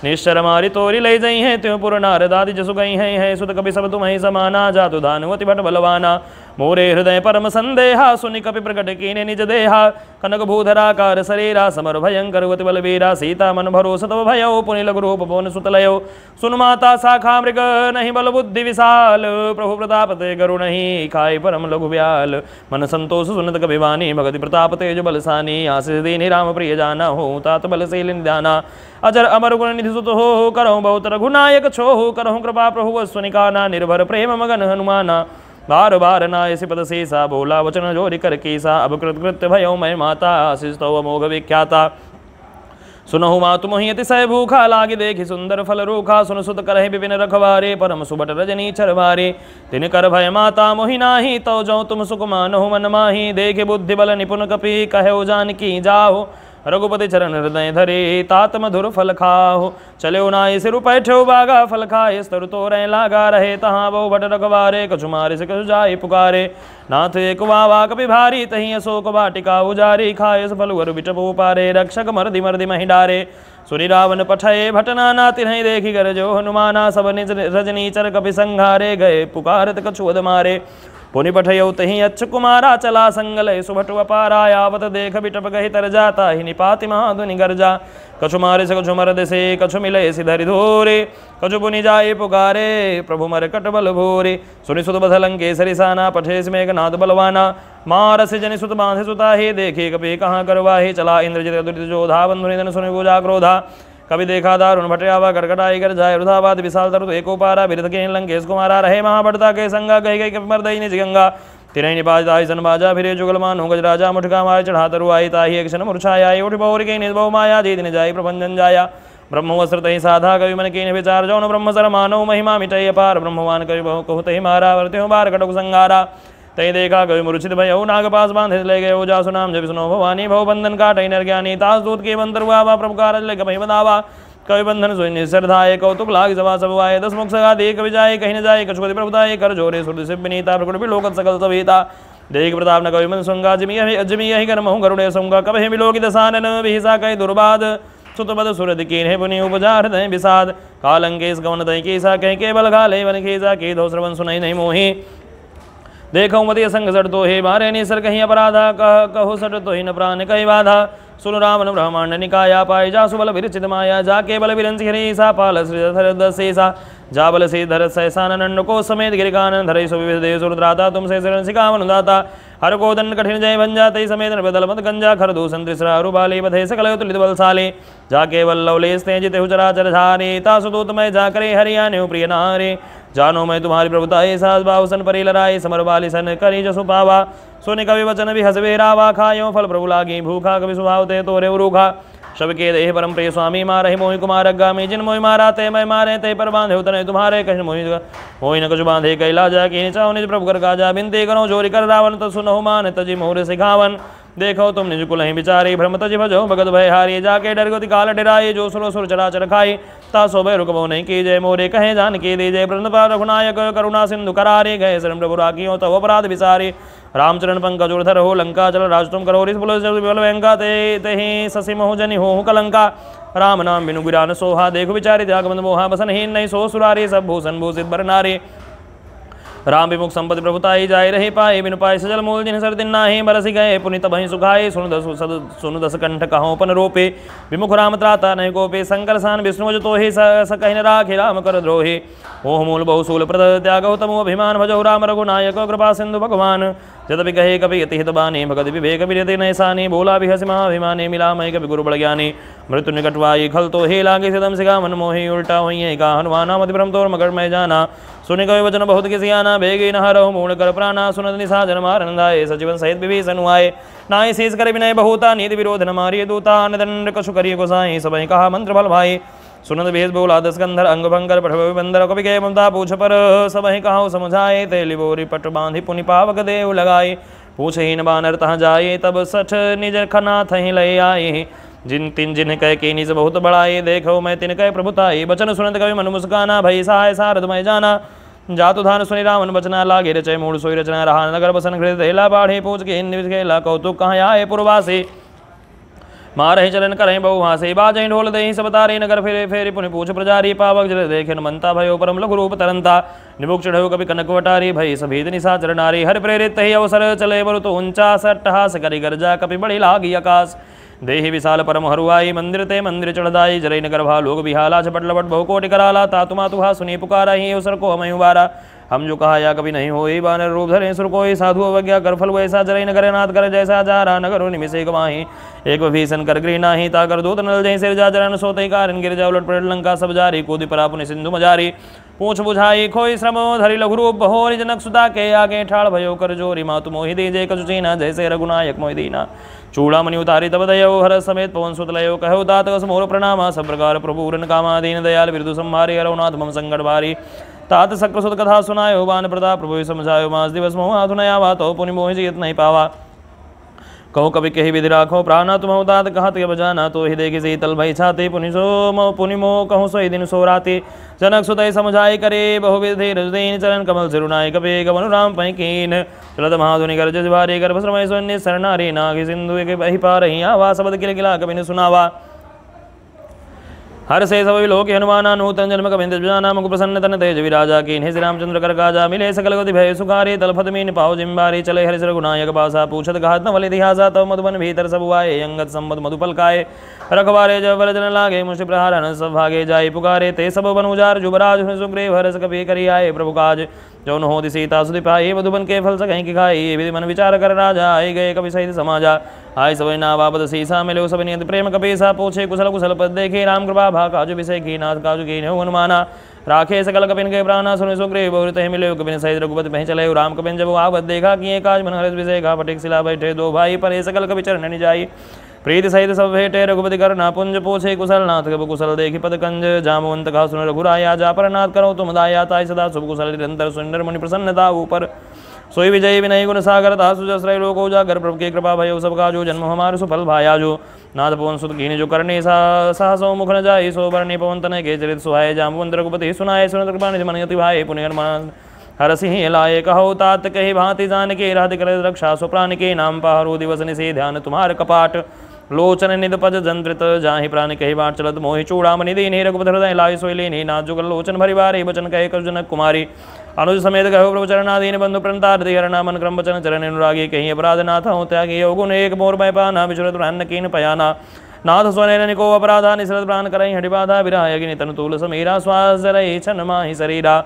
[SPEAKER 1] निश्चर मारी तोरी ले जई हैं, त्यों पुर नारदादि जसु गई हैं, सुत कपि सब तुम्हें समाना, जातु धानुवति भट बलवाना। मोरे हृदय परम संदेहा, सुनि कपि प्रकट कीने निज देहा, कनक भूधराकार शरीरा, समर भयंकर वति बलवीरा। सीता मन भरोस तब भयो, पुनि लघु रूप पवन सुतलयो, सुन माता शाखा मृग नहीं बल बुद्धि विशाल, प्रभु प्रताप ते गरु नहीं खाई परम लघु ब्याल। मन संतोष सुनत कपि वाणी, भगति प्रताप तेज बलसानी, आशीष दीनि राम प्रिय जाना, हो तात बलशील निदाना। अजर अमर गुण निधि सुत हो, करहु बहुत रघुनायक छोहु, करहु कृपा प्रभु स्वनिकाना, निर्भर प्रेम मगन हनुमाना। बार बार नाय सिपद सीसा, बोला वचन जोरि कर कीसा, अब कृत कृत्य भयो मैं माता, आशीष तो अमोघ विख्याता। सुनहु मातु मोहि अतिशय भूखा, लागी देखि सुंदर फल रूखा, सुन सुत करहि विपिन रखवारे, परम सुबट रजनी चरवारे। तिन कर भय माता मोहि नाही, तो जो तुम सुख मानहु मन माही, देखे बुद्धि बल निपुण कपि, कहो जानकी जाहो, रघुपति चरण हृदय धरे तात मधुर फल खाओ। चलो नाय सिर पैठो बागा फल खाए स्तर तो रह लागा रहे तहाँ बहु भट रखवारे कछु मारे से कछु जाए पुकारे। नाथ एक वावा कपि भारी तही अशोक वाटिका उजारी खाए फल वर बिटपो पारे रक्षक मर्दि मर्दि महि डारे। सुनि रावण पठये भटनाना तिन्हि देखि कर जो हनुमाना सब निज रजनी चर कपि संघारे गए पुकारत कछु अध मारे। पुनि पठयौ तहि अच्छ कुमारा चला संगलय सुभटु अपारा आवत देख बिटप गहि तर जाता ही निपाति महाधुनि गर्जा। कछु मारे से कछु मरद से कछु मिले सिधरि धोरे कछु पुनि जाए पुकारे प्रभु मरकट बल भोरे। सुनि सुत बधलंके सरिसाना पठे मेघनाद बलवाना मारस जनि सुत बांधे सुता हे देखे कपि कहाँ करवाहे। चला इंद्रजित दुरित जोधा बंधु निधन सुनि पूजा क्रोधा कभी देखा दारुण भटयावा गड़गड़ाई कर जाय रुधाबाद विशाल तरु एको पारा बिरध के लंकेश कुमारा रहे महाबड़ता के संगा गई गई मरदई निज गंगा। तिरई निबाज दाई सन बाजा फिरे जुगल मानो गज राजा मुठका मारे चढ़ा तरु आई ताही एक क्षण मूर्छाया उठ बौर के निज बहु माया जीत नि जाई प्रभंजन जाया। ब्रह्मवस्त्र तही साधा कवि मन के विचार जौन ब्रह्म सर मानव महिमा मिटय अपार ब्रह्मवान कवि बहु कहु तही मारा वर्त्यो बार कटक संगारा। तही देखा कवि मूर्छित भयो नाग पास बांधे ले गए जासु नाम जब सुनो भवानी भव बंधन काटई नर ज्ञानी तास दूत के बंदर हुआ प्रभु कारज ले कभी बतावा। कवि बंधन सोई निसरधाये कौतुक लाग सभा सब आए दस मुख सगा दे कवि जाए कहीं न जाए कछुपति प्रभुताये कर जोरे सुरदि से विनीता प्रकट भी लोकत सकल सभीता। देख प्रताप न कवि मन सुंगा जमी यही कर महु गरुड़े सुंगा कभी मिलोगी दसानन विहिसा कई दुर्बाद सुतपद सुरद कीन्हे पुनि उपजा हृदय विषाद। कालंकेश गवन दई केसा कह के बल घाले वन खेसा के धो श्रवण सुनई नहीं मोही। देखो मति संग सट तो हे मारे निसर कहीं अपराधा कहो सट तो ही न प्राण कही बाधा। सुन रावण ब्रह्मांड निकाया पाए जा सुबल विरचित माया जाके बल विरंसी हरी सा पाल श्रीधर शेषा जा बल से धर सहसानंद को समेत गिरिकानंद धरे सुविदेव सुरद्राता तुमसे सिकावन दाता हर को दंड कठिन जय भंजा तई समेत बदल मत गंजा खर दूषण त्रिसरा रुबाले बधे सकल तुलित बलशाले जाके बल लवलेस ते जिते चराचर झारे तासु दूत मैं जाकरे हरियाणे प्रिय नारे। जानो मैं तुम्हारी प्रभुताए सास बाहुसन परी लराए समर बाली सन करी जसु पावा। सोने कवि वचन भी हसवे रावा खायो फल प्रभु लागी भूखा कवि स्वभाव ते तोरे रूखा। शब के देह परम प्रिय स्वामी मारहि मोहि कुमार अग्गामी जिन मोहि मारा ते मैं मारे ते पर बांधे उतने तुम्हारे कहीं मोहि न कुछ बांधे कैला जा कि चाहो निज प्रभु कर काजा बिनती करो जोरी कर रावण तो सुनहु मान तजी मोहरे सिखावन। देखो तुम निज कुल बिचारी भ्रम तज भजो भगत भय हारी जाके डर गति काल डराए जो सुरो सुर चराचर खाई तासो भय रुकबो नहीं की जय मोरे कहे जान के दे जय प्रभु रघुनायक करुणा सिंधु करारे गए शरण प्रभु राखियो तव अपराध विसारे। रामचरण पंकज उर्धर हो लंका चल राज तुम करो रिस बुल वेंका ते ससी मोह जनि हो कलंका। राम नाम बिनु गुरान सोहा देखो विचारी त्यागबंद मोहा बसन हीन नहीं सो सुरारी सब भूषण भूषित बर नारे। राम विमुख संपत्ति प्रभुताई जाय रही पाए बिनु पाए सजल मूल जिन सर दिन नाही बरसी गए पुनित बहि सुखाए सुनु दस कंठ कहो पन रोपे विमुख राम त्राता नहीं गोपे शंकर सान विष्णु जो तो ही सकहि न राखे राम कर द्रोहे। मोह मूल बहुसूल प्रद त्यागो तमो अभिमान भजो राम रघुनायक कृपा सिंधु भगवान। जदपि कहे कभी यति हित बानी भगत विवेक विरति नैसानी बोला भी हसी महाभिमानी मिला मई कभी गुरु बड़ ज्ञानी। मृत्यु निकटवाई खल तो हे लागे सिदम सिगा मन मोही उल्टा हुई का हनुमाना मति भ्रम तोर मगर मैं जाना। सुनि कवि वचन बहुत किसी आना बेगे न हरहु मूल कर प्राणा सुनत निशा जन मारंदाए सजीवन सहित विभीषण आए। नाय शेष कर विनय बहुता नीति विरोध न मारिय दूता निदंड कछु करिय गोसाई सबहि कहा मंत्र बल भाई। सुनत भेद बोला दस कंधर अंग भंगर पठवे बंदर कवि के ममता पूछ पर सबहि कहाउ समझाए ते लिबोरी पट बांधि पुनि पावक देव लगाए। पूछ ही न बानर तहाँ जाए तब सठ निज खना थही लय आए। जिन तिन जिन कह के निज बहुत बड़ाए देखो मैं तिन कह प्रभुताई। बचन सुनत कवि मन मुस्काना भई सहाय सारद मैं जाना। जातु धान सुनि रावण बचना लागे रचय मूल सोई रचना रहा नगर बसन घृत हेला बाढ़े पूछ के खेला कौतुक कहाँ आए पुरवासे। मारहि चलन करहि बहु हासे बाजहि ढोल दहि सब तारे नगर फेरे फेरे पुनि पूछ प्रजारी पावक जल देखे मनता भयो परम लघु रूप तरंता। निमुख चढ़ो कभी कनक वटारी भई सभेद निशाचर नारी हर प्रेरित ही अवसर चले बरु तो ऊंचा सट्टहास करि गर्जा कपि बड़ी लागी आकाश। देहि विशाल परम हरुआई मंदिर ते मंदिर चढ़दाई जरई नगर भा लोग बिहाला झपट लपट बहु कोटि कराला तातुमा तुहा सुनी पुकारा ही अवसर को हमें उबारा। हम जो कहा या कभी नहीं होई बानर रूप धरे सुर कोई साधु अवज्ञा कर फल वैसा जरई नगर नाथ कर जैसा जारा नगर निमिषे गवाही। एक भीषण कर गृह नाही ताकर दूत नल जय सिर जा जरन सोते कारण गिर जा उलट पलट लंका सब जारी कूदि परा पुनि सिंधु मजारी। पूछ बुझाई खोई श्रम धरि लघु रूप बहोरि जनक सुता के आगे ठाड़ भयो कर जोरी मातु मोहि दीजे कछु चीना जैसे रघुनायक मोहि दीना। चूड़ामणि उतारी तब दयो हर समेत पवन सुत लयो कहो तात मोर प्रणामा सब प्रकार प्रभु उरन कामा दीन दयाल बिरदु संहारे हरनाथ मम संकट भारी। तात सक्र सुत कथा सुनायो बान प्रताप प्रभु समझायो मास दिवस मोह आधुनया बातो पुनि मोहि जियत नहीं पावा। कहो कभी कही विधि राखो प्राणा तुम उदात कहत के बजाना तो ही देखी शीतल भई छाती पुनिमो कहूँ सोई दिन सो राती जनक सुतय समझाई करे बहुविधि रजदीन चरण कमल सिरुनाय कपे गमनु राम पैकीन चलत महाधुनि गर्ज भारी गर्भ श्रमय सोन्य शरणारी नाग सिंधु के बही पारही आवा शब्द किल किला कभी ने सुनावा हर से सब लोक हनुमाना नूतन जन्म कविंद जाना मुख प्रसन्न तन तेज विराजा की श्री रामचंद्र कर काजा मिले सकल गति भय सुखारी तलफत मीन पाओ जिम्बारी चले हरि रघुनायक पासा पूछत घात न वल इतिहासा तव मधुबन भीतर सब आए अंगत संबत मधुपल काए रखबारे जब वरजन लागे मुष्टि प्रहारन सब भागे जाय पुकारे ते सब बनुजार जुबराज सुग्रीव हरस कपि करी आए प्रभु काज जौन हो सीता सुधि पाई मधुबन के फल सकहीं की खाई विधि मन विचार कर राजा आए गए कवि सहित समाजा आय सब ना बाबत सीसा मिलो सब नियत प्रेम कपीसा पूछे कुशल कुशल पद देखे राम कृपा भा काजु विषय की नाथ काजु की हनुमाना राखे सकल कपिन के प्राणा सुन सुग्रीव बहुत मिले कपिन सहित रघुपति पह चले राम कपिन जब आवत देखा कि काज मन हर्ष विषय का फटिक सिला बैठे दो भाई पर सकल कपि चरण जाई प्रीति सहित सब भेटे रघुपति कर नापुंज पूछे कुशल नाथ कब कुशल देखी पद कंज जामवंत का सुन रघुराया जा पर नाथ करो तुम दाया ताय सदा शुभ कुशल निरंतर सुंदर मुनि प्रसन्नता ऊपर सोई विजय विनय गुण सागर तासु जसरय लोक उजागर प्रभु के कृपा भयो सब का जो जन्म हमार सुफल भाया जो नाथ पवन सुत कीन जो करने सहसो मुख न जाय सो बरनी पवन तनय के चरित सुहाय जामवंत रघुपति सुनाय सुनत कृपा निधि मन यति भाई पुण्य हनुमान हर सिंह लाए कहो तात कही भांति जान के राधि कर रक्षा सो प्राण के नाम पहारो दिवस निसे ध्यान तुम्हार कपाट लोचन निध पद जंत्रित जाहि प्राण कही बाट चलत मोहि चूड़ामणि दीन रघुपति हृदय लाय सोई लेनी नाथ जुगल लोचन भरि बारे बचन कहे कर जनक कुमारी अनुज समेत कहो प्रभु चरणाधीन बंधु प्रणतार हरणा मन क्रम बचन चरण अनुरागी कहीं अपराध नाथ हो त्यागी योगुन एक मोर भय पाना विचरत प्राण कीन पयाना नाथ स्वनैन निको अपराधा निसरत प्राण करई हडि बाधा विरायगिनी तनु तूल समीरा श्वास रही छन माहि शरीरा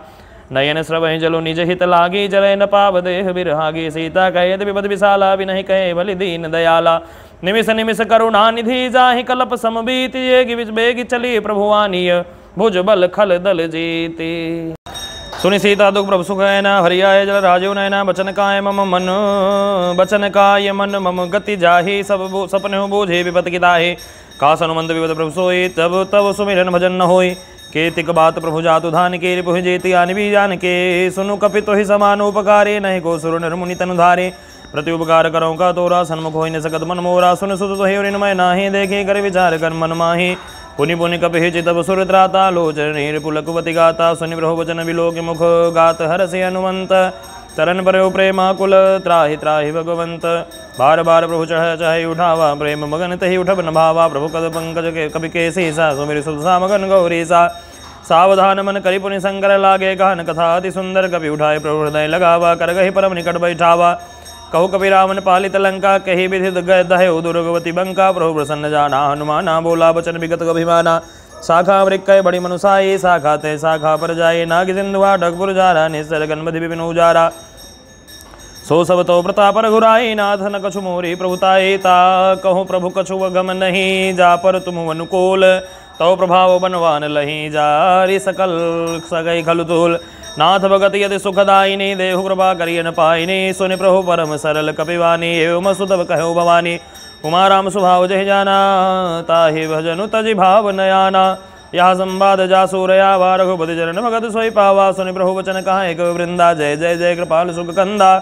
[SPEAKER 1] नयन स्रवहि जलो निज हित लागी जलय न पाव देह बिरहागी सीता कहे यदि विपद विशाला विनहि कहे बलि दीन दयाला निमिष निमिष करुणा निधि जाहि कलप समबीत येगी विच बेगी चली प्रभुवानीय भुज बल खल दल जीती सुनि सीता दुख प्रभु सुख है न हरियाय जल राजीव नयना बचन काय मन मम गति जाहि सब सपने बूझे विपत की दाहे कास अनुमंत विपत प्रभु सोई तब तब सुमिरन भजन न होई केतिक बात प्रभु जातु धान के रिपुहि जेति आनि भी जान के सुनु कपितो ही समान उपकारे नहीं को सुर नर मुनि तनु धारे प्रति उपकार करो का तोरा सन्मुख होई न सकत मन मोरा सुन सुत तो हे मैं नाहि देखे कर विचार कर मन माहि पुनि पुनि कपि चितव सुर त्राता लोचन नीर पुलकवति गाता सुनि प्रभु वचन विलोक मुख गात हरसि हनुमंत तरन पर प्रेमा कुल त्राहि त्राहि भगवंत बार बार प्रभु चढ़ चाहे उठावा प्रेम मगन तहि उठब न भावा प्रभु कद पंकज के कपि के सीसा सुमिर सुधा मगन गौरी सा सावधान मन करि पुनि शंकर लागे कहन कथा अति सुंदर कपि उठाए प्रभु हृदय लगावा कर गहि परम निकट बैठावा कहु कपि रावण पालित लंका कही विधि दहे दुर्गवती बंका प्रभु प्रसन्न जाना हनुमाना बोला बचन विगत अभिमाना शाखा वृक्कय बड़ी मनुसाई शाखा ते शाखा पर जाए नाग सिंधुआ डगपुर जारा निसर गणपति विपिन उजारा सो सब तो प्रताप रघुराई नाथ न कछु मोरी प्रभुताई ता कहूँ प्रभु कछु गम नहीं जा पर तुम अनुकूल तो प्रभाव बनवान लही जारी सकल सगई खलुतूल नाथ भगत यदि सुखदायिनी देहु कृपा करिय न पाइनी सुनि प्रभु परम सरल कपिवानी एवं सुतव कहो भवानी उमा राम स्वभाव जहि जाना ताहि भजनु तजि भाव नयाना यह संवाद जासूरया वा रघुपति चरण भगत सोई पावा सुनि प्रभु वचन कहा एक वृंदा जय जय जय कृपाल सुख कंदा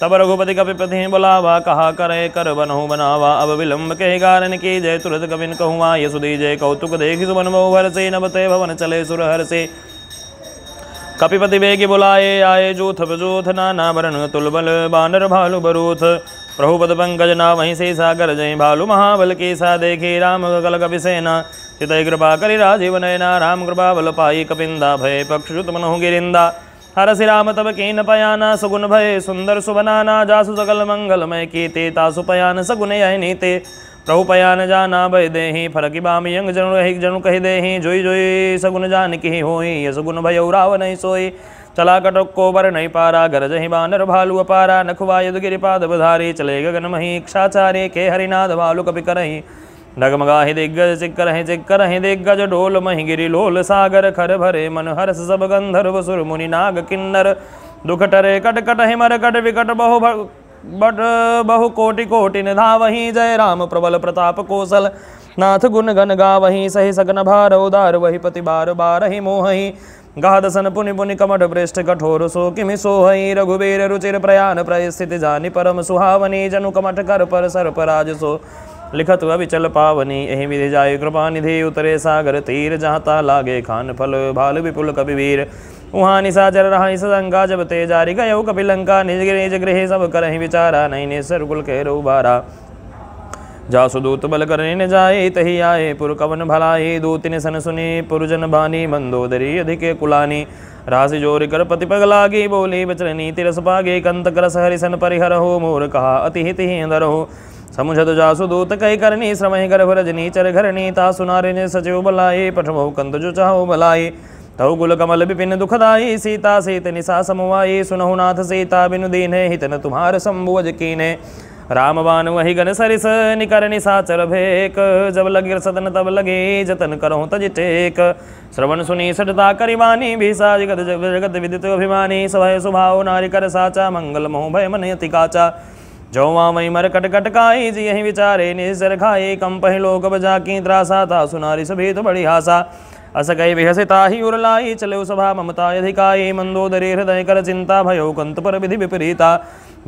[SPEAKER 1] तब रघुपति कपिपति बुलावा कहा करे कर बनहु बनावा अब विलंब के कारण की जय तुरत कविन कहूँ यसुदी जय कौतुक देखि सुमन मोह हरसे नभते भवन चले सुर हरसे कपिपति बेगी बुलाए आए जूथ बजूथ नाना वरण तुलबल बानर भालु बरूथ प्रभुपद पंकज ना वहीं से सागर जय भालु महाबल के सा देखे राम कल कपि सेना चितय कृपा करि राजीव नयना राम कृपा बल पाई कपिंदा भय पक्षुत मनहु गिरिंदा हरसि राम तब कीन पयाना सगुन भय सुंदर सुबनाना जासु सकल मंगलमय कीते तासु पयान सगुन यह नीते प्रभु पयान जाना भय देहि फरकि बाम यंग जनु कहि देहि जोई जोई सगुन जान की होई ये सगुन भय राव नहीं सोई चला कटक को बर नहीं पारा गरजहि बानर भालु अपारा नखुवा यद गिरिपाद बधारी चले गगन मही इक्षाचार्य के हरिनाथ भालु कपि करहि डगमगाहि दिग्गज चिक्करहि दिग्गज डोल महि गिरि लोल सागर खर भरे मन हर्ष सब गंधर्व सुर मुनि नाग किन्नर दुख टरे कट कट हिमर कट विकट बहु कोटि कोटि निधावहि जय राम प्रबल प्रताप कौशल नाथ गुण गण गावहि सहि सगन भार उदार वही पति बार बार ही मोहि गाहदसन पुनि पुनि कमठ पृष्ठ कठोर सो किमि सोहई रघुबीर रुचिर प्रयाण प्रस्थिति जानि परम सुहावनी जनु कमठ कर पर सर पराज सो लिखत अविचल पावनी एहि विधि जाय कृपा निधि उतरे सागर तीर जहाँ लागे खान फल भाल विपुल कविवीर वहाँ निशाचर रहा सदंगा जब ते जारी गयो कपिलंका निज गृह सब करहि विचारा नहीं निसर कुल के उबारा जासु दूत बल करने न जाए तही आए पुर कवन भलाई दूतिन सन सुनी पुरजन बानी मंदोदरी अधिके कुलानी राशि जोर कर पति पग लागी बोली बचरनी तिरस पागे कंत करस हरिसन परिहर हो मोर कहा अति हित ही अंदर हो समुझत जासु दूत कई करनी श्रमहि गर्भ रजनी चर घरनी तासु नारिने सचिव बलाई पठमो कंत जो चाहो बलाई तव गुल कमल विपिन दुखदाई सीता सीत निशा समवाई सुनहु नाथ सीता बिनु दीन्हे हितन तुम्हार संबुअज कीने रामबान वही गन सरिस निकर निशाचर भेक जब लगे सदन तब लगे जतन करहु तज टेक श्रवण सुनी सटता करिवानी भीषा जगत जगत विदित अभिमानी सभय सुभाव नारी कर साचा मंगल मोह भय मन अति काचा जौवा मई मर कट कटकाई जी यही विचारे निसर खाए कम पहि लोक बजा की त्रासा था सुनारी सभी तो बड़ी हासा अस कई विहसिता ही उरलाई चलो सभा ममता अधिकाई मंदोदरी हृदय कर चिंता भयो कंत पर विधि विपरीता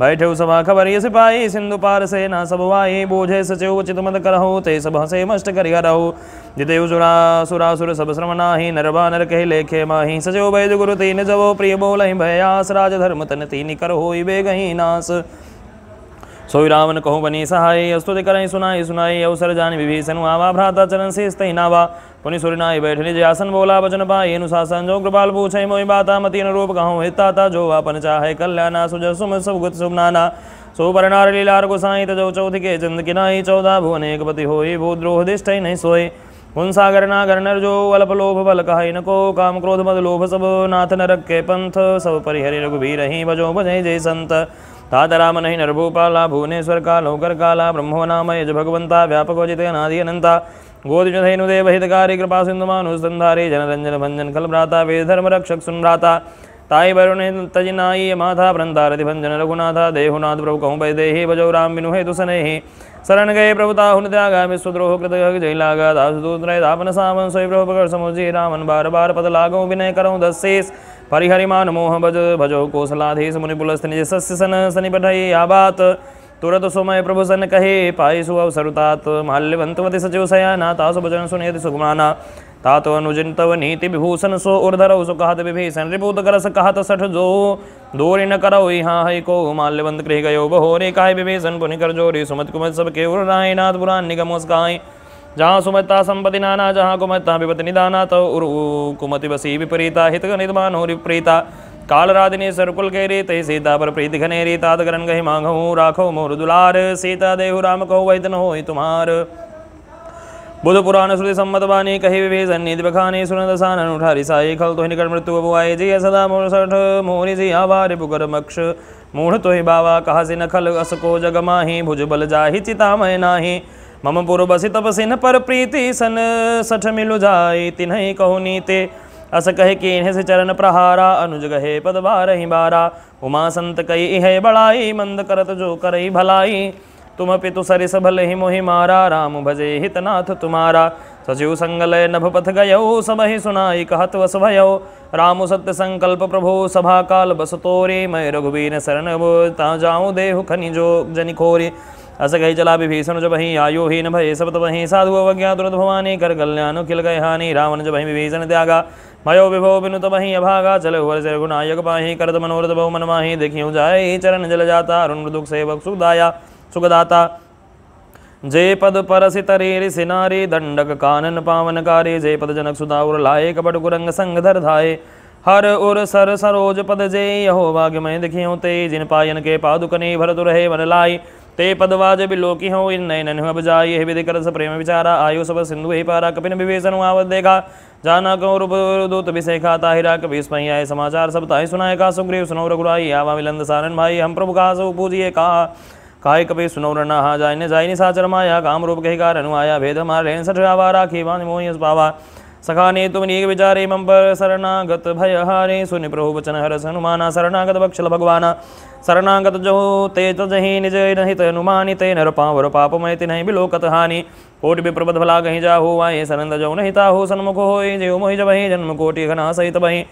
[SPEAKER 1] बैठे सभा खबर ये सिपाही सिंधु पार से ना सब वाई बोझे सचिव उचित मत करहो ते सब हसे मष्ट करि हरहु जिते सुरा सुरासुर सब श्रमनाही नरबा नर कहि लेखे माही सचिव वैद गुरु तीन जवो प्रिय बोलहि भयास राज धर्म तन तीन कर होई बेगही नास सोई रावण कहूँ बनी सहाय स्तुति करें सुनाई सुनाई अवसर जान विभीषण आवा भ्राता चरण से स्तई नावा पुनि सुरनाई बैठ निज आसन बोला वचन पाई अनुशासन जो कृपाल पूछे मोहि बाता मति रूप कहूँ हिता जो आपन चाहे कल्याणा सुज सुम सब गुत शुभ नाना सो परनार लीलार गोसाई तजो चौथि के चंद किनाई 14 भुवन एक पति होई भूद्रोह दिष्ट नहीं सोई उन सागर नागर नर जो अल्प लोभ बल कहाई न को काम क्रोध मद लोभ सब नाथ न रखे पंथ सब परिहरि रघुबीर ही भजो भजय जय संत तात राम नहीं नरभूपाला भुवनेश्वर कालो कर काला ब्रह्मनामय भगवंता व्यापक वजित अनादि अनंता गोदिजधेनु देव हितकारी कृपा सिंधु मानुसंधारी जनरंजन भंजन खल भ्राता वेद धर्म रक्षक सुनभ्राता ताई वरुण तजिनाई माथा वृंदारति भंजन रघुनाथा देहुनाथ प्रभु कहूँ भय देहि भजो राम बिनु हेतु सनेहि शरण गए प्रभुता हुन त्यागा विश्वद्रोह कृत जय लागा दासदूत दापन सावन सोई प्रभु पकड़ समुझी रामन बार बार पद लागो विनय करूँ दशेष परिहरिमान मोह भज भजो कौशलाधीश मुनि पुलस्त निज सस्य सन सनि बढ़ई आबात तुरत सुमय प्रभु सन कहे पाई सु अवसरुतात माल्यवंतवति सचिव सयाना तासु भजन सुनियति सुगमाना तातो अनुजन तव नीति विभूषण सो उर्धरौ सु कहत विभीषण रिपुत करस कहत सठ जो दोरी न करो यहाँ है को माल्यवंत गृह गयो बहोरे काहे विभीषण पुनि कर जोरी सुमत कुमत सब के उर्नाय नाथ पुराण निगम उसकाय जहाँ सुमता संपत्ति नाना जहाँ कुमता विपत निदाना तो उरु कुमति बसी विपरीता हित निधमान हो विपरीता काल राधिनी सरकुल के रीत सीता पर प्रीति घने रीता गरन गही मांगहूँ राखो मोर दुलार सीता देहु राम कहो वैतन हो तुम्हार बुध पुराण श्रुति सम्मत बानी कही विभीषण नीति बखानी सुन दसानन उठारी साई खल तो निकट मृत्यु अबुआई जी सदा मोर सठ मोरी जी आवार पुकर मक्ष मूढ़ तो ही बावा कहा से नखल असको जग माही भुज बल जाहि चितामय नाही मम पुर बसी तपसिन पर प्रीति सन सठ मिलु जाई तिन्हि कहु नीते अस कहे कि से चरण प्रहारा अनुज गहे पद बारहि बारा उमा संत कई इह बड़ाई मंद करत जो करई भलाई तुम पितु सरिस भल ही मोहि मारा राम भजे हितनाथ तुम्हारा सचिव संगलय नभ पथ गयो सब ही सुनाई कहत वस भयो राम सत्य संकल्प प्रभु सभा काल बस तोरे मैं रघुबीर शरण ता जाऊँ देहु खनि जो जनि खोरे अस कही चला विभीषण जब वहीं आयो ही न भय सब वहीं साधु अवज्ञा तुरंत भवानी कर कल्याण खिल गए हानि रावण जब वहीं विभीषण त्यागा भयो विभो बिनु तब वहीं अभागा चले हुए से गुनायक पाही करत मनोरथ बहु मन माही देखियो जाए चरण जल जाता अरुण दुख सेवक सुखदाया सुखदाता जय पद परसि तरेरि सिनारी दंडक कानन पावनकारी जय पद जनक सुधा उर लाए कपट कुरंग संग धर धाये हर उर सर सरोज पद जय यहो भाग्य मैं देखियो ते जिन पायन के पादुकनी भरत रहे मन लाई ते पदवाज बिलोकी हो इन नयन अब जाई हे विधि कर प्रेम विचारा आयु सब सिंधु ही पारा कपिन विभीषण आवत देखा जाना कौ रूप दूत विषेखा ताहिरा कभी स्मही आए समाचार सब ताहि सुनाए का सुग्रीव सुनो रघुराई आवा मिलंद सारन भाई हम प्रभु का सो पूजिए कहा काय कपि सुनो रहा जायने जायनि साचर माया काम रूप कही कार अनुआया भेद मार लेन सठ आवा राखी बांध मोहि पावा सखाने तुम नीक विचारे मम पर शरणागत भय हारे। सुनि प्रभु वचन हरस हनुमाना शरणागत बक्षल भगवाना। शरणागत जो ते तजहि निज रहित हनुमानि। ते नर पावर पापमय तिन्हि बिलोकत हानि। कोटि विप्रपद भला कहीं जाहु आए सरंद जो नहीं ताहु। सन्मुख होई जेउ मोहि जबहि जन्म कोटि घना सहित बहि।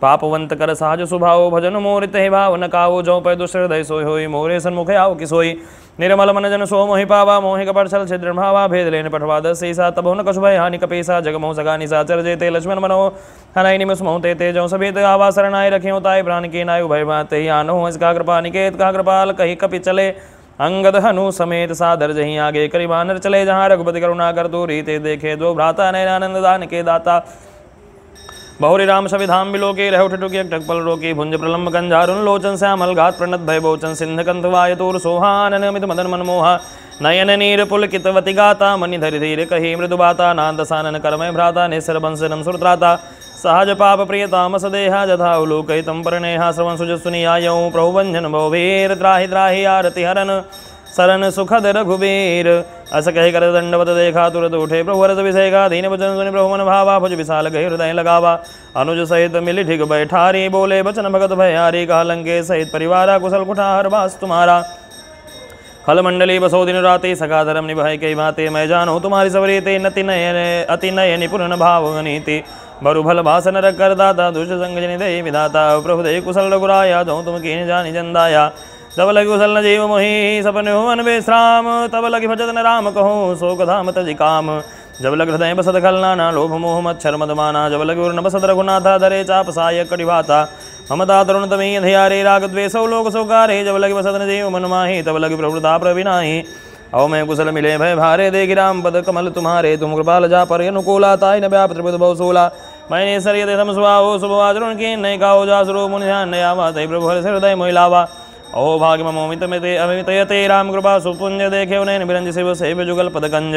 [SPEAKER 1] पापवंत कर सहज स्वभाव भजन मोर ते भाव न काऊ। जो पै दुष्हृदय सोई होई मोरे सन्मुख आओ कि सोई। निर्मल मन जन सो मोहि पावा मोहि कपट छल छिद्र भावा। भेद लेन पठवा दस सीसा तब न कछु भय हानि कपीसा। जग मोह सगा निसा चर जेते लक्ष्मण मनो हनाई निमिष मोह ते जो सभेत आवा शरणाई रखियो ताई प्राण के नायु भय बात ही आनो। इसका कृपा निकेत का कृपाल कही कपि चले। अंगद हनु समेत सादर जहीं आगे करी बानर चले। जहाँ रघुपति करुणा कर तू रीते देखे जो भ्राता नयनानंद दान के दाता। बहुरी राम सविधाम बिलोके रहो ठुटुकी टकपल रोकी। भुंज प्रलम्ब कंजारुन लोचन श्यामल घात प्रणत भय बोचन। सिंध कंथ वायतूर सोहानन अमित मदन मनमोहा। नयन नीर पुलकितवति गाता मणि धरि धीर कही मृदु बाता। नांद सानन करमय भ्राता निस्सर बंसनम सुरत्राता। सहज पाप प्रियताम सदेहा जथा उलोकहितम परनेहा। श्रवण सुजसुनि आयौ प्रभु वंजन भवभीर। त्राहि त्राहि आरति हरन शरण सुखद रघुबीर। अस कहि कर दंडवत देखा तुरत उठे प्रभु हरष विषयका। दीन वचन सुनि प्रभु मन भावा। भुज विशाल गहि हृदय लगावा। अनुज सहित मिलि ठिक बैठारी। बोले बचन भगत भयारी। कहा लंकेश सहित परिवारा। कुशल कुठार वास तुम्हारा। खल मंडली बसो दिन राते। सखा धर्म निभाई कई बातें। मैं जानो तुम्हारी सबरीते। नति नयन अति नय निपुण भाव नीति। बरु भल भाषण रख कर दाता। दुष्ट संग जनि दे विधाता। प्रभु दे कुशल रघुराया। जो तुम कीन जानि जन दाया। जब लगी कुशल न जीव मोहि सपन हो मन विश्राम। तब लगी भजत न राम कहूँ शोक धाम तजि काम। जब लग हृदय बसत खलनाना। लोभ मोह मच्छर मदमाना। जब लगी उर्न बसत रघुनाथा। धरे चाप सायक कटिभाता। ममता तरुण तमी धियारे। राग द्वेषौ लोक सोकारे। जब लगी बसत न जीव मन माहि। तब लगी प्रभुता प्रविनाहि। अव मैं कुशल मिले भय भारे। देखि राम पद कमल तुम्हारे। तुम कृपाल जा पर अनुकूला। ताई न व्याप त्रिपुत बहु सोला। मैंने सरियते सम सुभाओ शुभ आचरण की नय गाओ। जासुरो मुनि ध्यान नयावा। तै प्रभु हर्ष हृदय मोहि लावा। अहो भाग्य ममोमित में ते अमित यते। राम कृपा सुपुंज देखे उन्हें बिरंज शिव सेव जुगल पदकंज।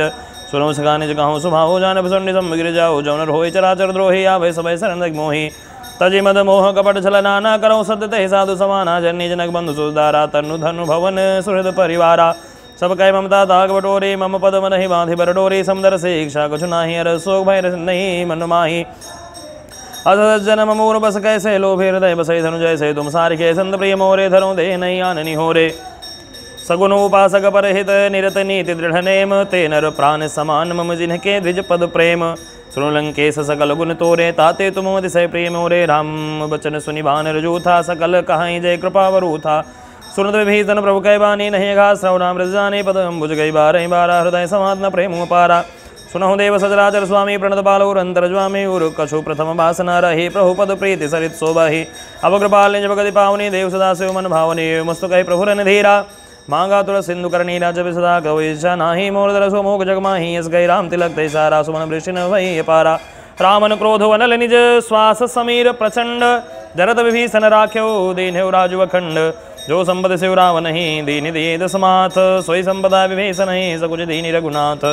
[SPEAKER 1] सुनो सखा निज कहूँ सुभाओ। जान भसुंडि सम गिर जाओ। जौनर होय चराचर द्रोही। आभय सभय शरण मोहि। तजि मद मोह कपट छल नाना। करौ सत्य ते साधु समाना। जन्य जनक बंधु सुधारा। तनु धनु भवन सुहृद परिवारा। सब कह ममता ताग बटोरे। मम पद मन ही बांधि बर डोरे। समदर से इच्छा कछु नाही। अर शोक भय नहीं मन माही। असत जन्म मोर बस कैसे लोभे हृदय बसई धनु जैसे। तुम सारिके संत प्रिय मोरे। धरो दे नहीं आननी हो रे। सगुन उपासक परहित निरत नीति दृढ़ नेम। ते नर प्राण समान मम जिनके द्विज पद प्रेम। सुनो लंकेश सकल गुण तोरे। ताते तुम अतिशय प्रिय मोरे। राम बचन सुनि बानर जूथा। सकल कहाई जय कृपा वरू था। सुनत विभीषण प्रभु कह बानी। नहीं घा श्रवणामृत जाने। पद अम्बुज गई बारह बारा। हृदय समात्म प्रेम पारा। सुनहु देव सचराचर स्वामी। प्रणत बालोर अंतर ज्वामी। उर कछु प्रथम वासना रही। प्रभु पद प्रीति सरित शोभाहि। अब कृपाल निज भगति पावनी। देव सदा शिव मन भावनी। मस्तु कहि प्रभु रन धीरा। मांगा तुर सिंधु करनी। जब सदा कहो इच्छा नाही। मोर दर सो मोग जगमाही। यस गई राम तिलक ते सारा। सुमन वृष्टि न भई पारा। रामन क्रोध वनल निज श्वास समीर प्रचंड। जरत विभीषण राख्यो दीन्हु राजु अखंड। जो संपद शिव राम नहीं। दीनि दिए दसमाथ। सोई संपदा विभीषण ही। सकुच दीनि रघुनाथ।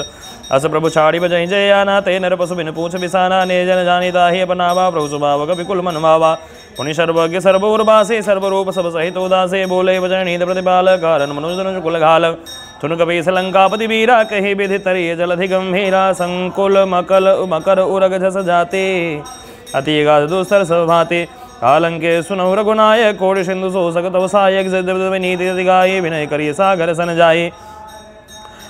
[SPEAKER 1] अस प्रभु छाड़ी बजई जय आना। ते नर पशु बिन पूछ बिसाना। ने जन जानी ताहि अपनावा। प्रभु स्वभाव विकुल मन भावा। पुनि सर्वज्ञ सर्वोर्वासे। सर्वरूप सब सहित उदासे। बोले वचन प्रतिपाल। कारण मनुज कुल घाल। सुन कपीस लंकापति वीरा। कही विधि तरिय जलधि गंभीरा। संकुल मकल मकर उरग झस जाते। अति गाध दुस्तर सब भाते। कालंके सुनहु रघुनायक। कोटि सिंधु शोषक तव सायक। नीति गाये विनय करिय सागर सन जाये।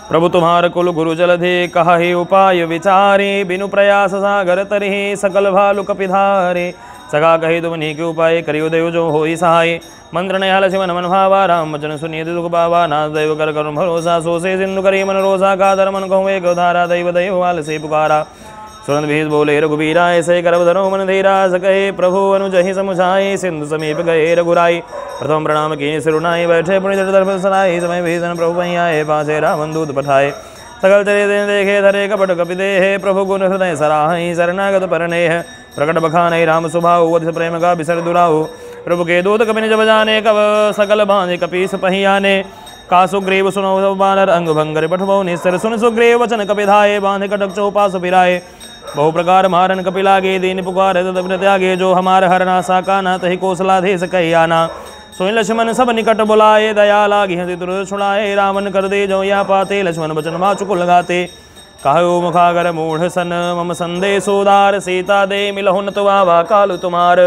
[SPEAKER 1] प्रभु तुम्हार कुल गुरु जलधि। कहि उपाय विचारे। बिनु प्रयास सागर तरिहि। सकल भालु कपिधारे। सगा कही तुम नीके उपाय। करियो देव जो होई सहाय। मंत्र नयाल शिवन मन भावा। राम वचन सुनिए दुख पावा। नाथ दैव कर करुण भरोसा। सोसे सिंधु करी मन रोसा। कादर मन कहूँ एक धारा। दैव दैव वाल से पुकारा। सुरंत भीष बोले रघुबीरा। ऐसे करब धरो मन धीरा। सकहे प्रभु अनुजहि समुझाई। सिंधु समीप गए रघुराई। प्रथम प्रणाम किए सिरुनाई। बैठे पुनि दर्भ सनाई। समय भीषण प्रभु वहीं आए। पासे रावण दूत पठाए। सकल चरे दिन देखे धरे कपट कपि देहे। प्रभु गुण हृदय सराहि। शरणागत परनेह। प्रकट बखाने राम स्वभाव। अतिश प्रेम का बिसर दुराहु। प्रभु के दूत कपि निज बजाने। कब सकल बांधे कपीस पहियाने। का सुग्रीव सुनो बानर। अंग भंगर पठबो निस्तर। सुन सुग्रीव वचन कपि धाये। बांधे कटक चौपास फिराए। बहु प्रकार मारन कपि लागे। दीन पुकार तदप त्यागे। जो हमार हरना साका न तहि कौशलाधीश कही आना। सोई लक्ष्मण सब निकट बुलाए। दया लागी हंति तुरंत छुड़ाए। रावण कर दे जो या पाते। लक्ष्मण वचन माचुकुल लगाते। कहु मुखागर मूढ़ सन मम संदेशोदार सीता दे मिलहु न तुआवा कालु तुम्हार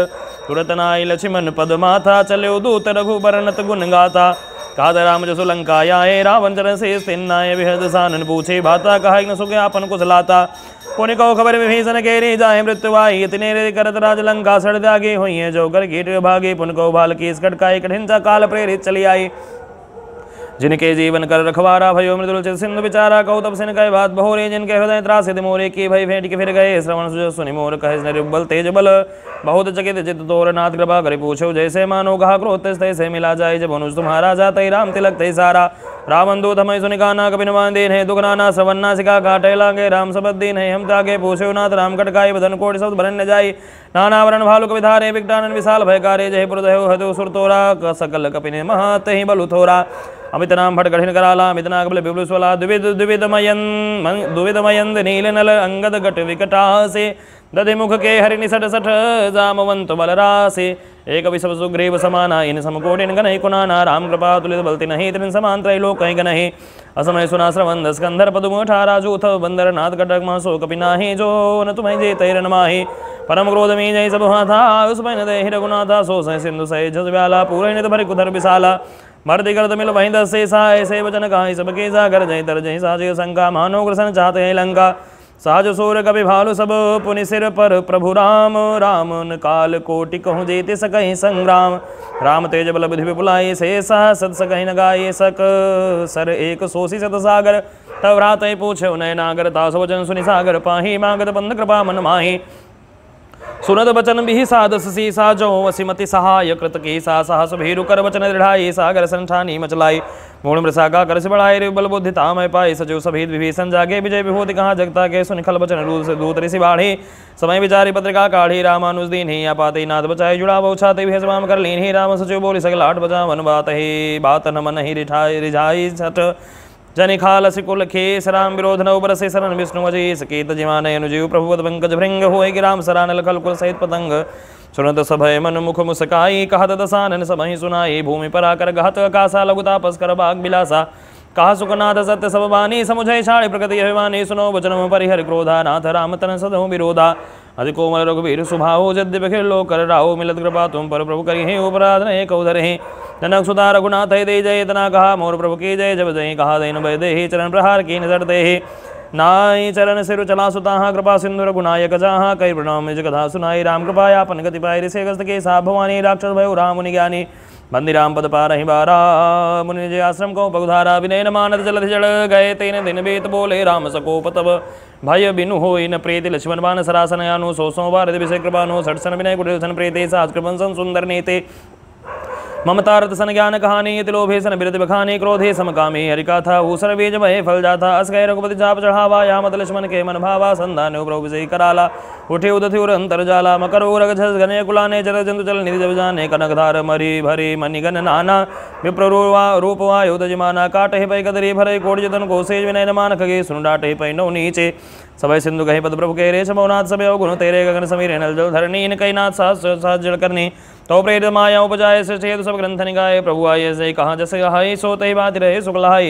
[SPEAKER 1] तुरत नाई लक्ष्मण पद माथा चलो दूत रघुबर नत गुण गाथा काद राम जसु लंका आए रावण चरण से सेनाए विहद सानन पूछे भाता कहा न सुख आपन कुशलाता पुण्य को खबर विभीषण के रे जाए मृत्यु आई इतने रे करत राज लंका सड़ जागे हुई है जो कर कीट भागे पुन को भाल की कटकाई कठिन सा काल प्रेरित चली आई जिनके जीवन कर रखवारा भयो मृदुल चित सिंधु विचारा कौ तब सिन कहे बात बहोरे जिनके हृदय त्रासित मोरे की भय भेंट के फिर गए श्रवण सुजो सुनि मोर कहे निरुबल तेज बल बहुत चकित चित तोर नाथ कृपा करे पूछो जैसे मानो कहा क्रोध तैसे मिला जाए जब अनुज तुम्हारा जाते राम तिलक ते सारा रावण दूत हमें सुनि काना कपिन दीन है दुख नाना सवन्ना सिका काटे लागे राम सबद दीन है हम तागे पूछो नाथ राम कटकाई बदन कोटि शब्द भरन जाई नाना वरण भालु कविधारे विकटानन विशाल भयकारे जय पुरदयो हदो सुर तोरा सकल कपिने महत ही बलु थोरा अमित नाम भट कठिन कराला अमित नाग बल बिबलु स्वला दुविधमयंद नील नल अंगद गट विकटासे दधि मुख के हरि निसट सठ जामवंत बलरासे एक विषव सुग्रीव समाना इन समकोटिन गणहि कुनाना राम कृपा तुलित बलति नहीं तिन समान त्रैलोक कहीं गणहि असमय सुना श्रवण स्कंधर पदुम ठारा जूथ बंदर नाथ कटक मासो कपिनाहि जो न तुम्हें जे तैरन माहि परम क्रोध में जय सब हाथा उस पैन दे रघुनाथा सो सह सिंधु सह जस व्याला पूरे नित भरि कुधर विशाला मर्द गर्द मिल वहीं दस से सा ऐसे वचन कहा सबके सागर जय तर जय साजय शंका मानो ग्रसन चाहते हैं लंका सहज सूर कवि भालु सब पुनि सिर पर प्रभु राम रामन काल कोटि कहूँ जेते सकहि संग्राम राम तेज बल बुद्धि विपुलाई से सह सत सकहि न गाये सक सर एक सोसी सत सागर तब रात पूछे नय नागर तास वचन सुनि सागर पाही मागत बंद कृपा मन माही सुनत बचन बिहि सादस सीसा जो वसिमति सहाय कृत की सा साहस भीरु कर वचन दृढ़ाई सागर संठानी मचलाई मूल मृषागा कर से बढ़ाई रे बल बुद्धि तामय पाई सचिव सभीत विभीषण जागे विजय विभूति कहाँ जगता के सुनिखल बचन रूल से दूत ऋषि बाढ़ी समय विचारी पत्रिका काढ़ी रामानुज दीन ही आपाते नाथ बचाए जुड़ा बहुछाते भी समाम कर लीन ही राम सचिव बोली सकल आठ बजा वन बात न मन ही रिझाई छठ जनि खाल सिकुल खेस राम विरोध नव बरसे शरण विष्णु अजय सकेत जिमान अनुजीव प्रभुवत पंकज भृंग होय गिराम सरानल खल कुल सहित पतंग सुनत सभय मन मुख मुस्काई कहत दसानन समहि सुनाई भूमि पर आकर घात कासा लघु तापस कर बाग बिलासा कहा सुखनाथ सत्य सब बानी समुझय छाड़े प्रकृति अभिमानी सुनो वचन परिहर क्रोधा नाथ राम तन सदहु विरोधा अधि कोमल रघुवीर सुभाओ जद्य बखिर लो कर राहो मिलत कृपा तुम पर प्रभु करी है उपराध नहीं कौधर है जनक सुधा रघुनाथ दे जय इतना कहा मोर प्रभु की जय जब जय कहा दैन भय दे चरण प्रहार की नजर दे नाई चरण सिर चला सुता कृपा सिंधु रघुनायक जहाँ कई प्रणाम कथा सुनाई राम कृपाया अपन गति पाई ऋषि गस्त के सा भवानी राक्षस भयो राम मुनि ज्ञानी बंदी राम पद पारहि बारा मुनि जय आश्रम को पगुधारा विनय न मानत जलधि जड़ गए तेन दिन बेत बोले राम सकोप तब भय बिनु होई न प्रीति लक्ष्मण बान सरासन यानु सो बार विषय कृपानु सठसन विनय कुटिल प्रीते साज कृपन सुंदर नीते ममता रत सन ज्ञान कहानी तिलोभे सन बिरति बखानी क्रोधे समकामी हरिकाथा ऊसर बीज भय फल जाथा असगय रघुपति चाप चढ़ावा यामत लक्ष्मण के मन भावा संधान प्रभु विजय कराला उठे उदथि उर अंतर जाला मकर उरग झस गने कुलाने चल जंतु चल निधि जब जाने कनकधार मरी भरी मणिगन नाना विप्र रूपवा युध जमाना काटे पै कदरी भरे कोटि जतन को सेज विनय न मान खगे सुन डाटे पै नौ नीचे सबय सिंधु कहे पद प्रभु के रे समौनाथ सब गुण तेरे गगन समीर नल जल धरणी इन कई नाथ साहस जल करनी तो प्रेत माया उपजाए से छेद सब ग्रंथ निगाए प्रभु आये से कहाँ जैसे हाई सो तही बात रहे सुखलाई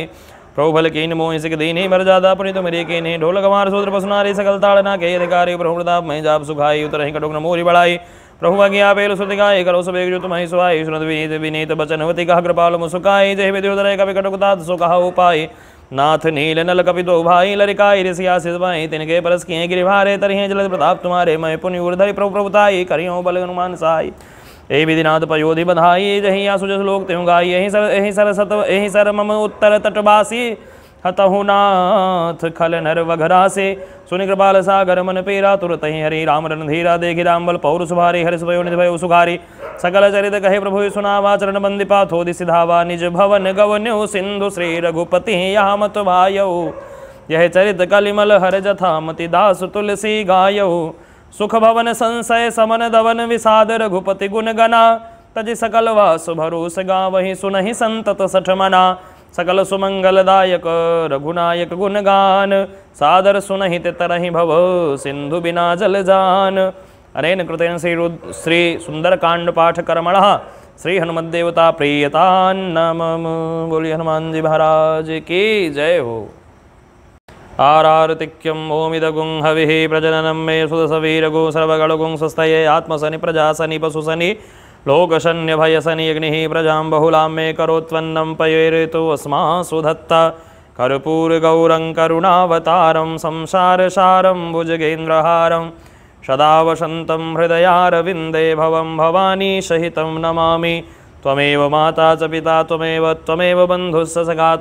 [SPEAKER 1] प्रभु भल कीन मोहि सिख दीनी मर जादा पुनि तुम रे के ढोल गवार सूत्र पसुनारी सकल ताड़ना के अधिकारी प्रभु प्रताप मैं जाप सुखाई उतर ही कटुक मोरी बढ़ाई प्रभु आज्ञा पेल सुति गाय करो सब जो तुम्हें सुहाई सुनत विनीत विनीत बचनवती कहा कृपाल मुसुकाई जय विद्युदय कवि कटुकतात सो कहा उपाय नाथ नील नल कपि दो भाई लरिकाई ऋषिया सिद्धवाई तिनके परस किए गिरिभारे तरहे जल प्रताप तुम्हारे मैं पुण्य उर्धय प्रभु प्रभुताई करियो बल हनुमान साई ए विधिनाथ पयोधि बधाई जही आसुजस लोक त्यों गाई यही सर मम उत्तर तटवासी हतहु नाथ खल नर वघरासे सुनि कृपाल सागर मन पेरा तुरत ही हरि राम रणधीरा देखि राम बल पौरुष भारी हरिष भयो निधि भयो सुखारी सकल चरित कहे प्रभु सुनावा चरण बंदिपा थोदि सिधावा निज भवन गवन्यो सिंधु श्री रघुपति यामत भायौ यह चरित कलिमल हर जथा मति दास तुलसी गायौ सुख भवन संशय समन दवन विषाद रघुपति गुण गना तजि सकल वास भरोस गावहि सुनहि संतत सठ मना सकल सुमंगलदायक रघुनायक गुणगान सादर सुनहि तरहि भव सिंधु बिना जल जान अनेन कृतेन श्री सुंदरकांड पाठ कर्मणः श्री हनुमद्देवता प्रीयतान्नमः। बोलिए हनुमान जी महाराज की जय हो। आरार्तिक्यं ओमिदगुं हविः प्रजननं मे सुदसवीरगु सर्वगणगुं स्वस्तये आत्मसनि प्रजासनि पशुसनि लोकशन्यभयसनि अग्निः प्रजां बहुलां मे करोत्वन्नं पयेरितु अस्मासु धत्ता कर्पूरगौरं करुणावतारं संसारसारं भुजगेन्द्रहारं सदा वसन्तं हृदयारविन्दे भवं भवानी सहितं नमामि। त्वमेव माता च पिता त्वमेव बन्धुश्च सखा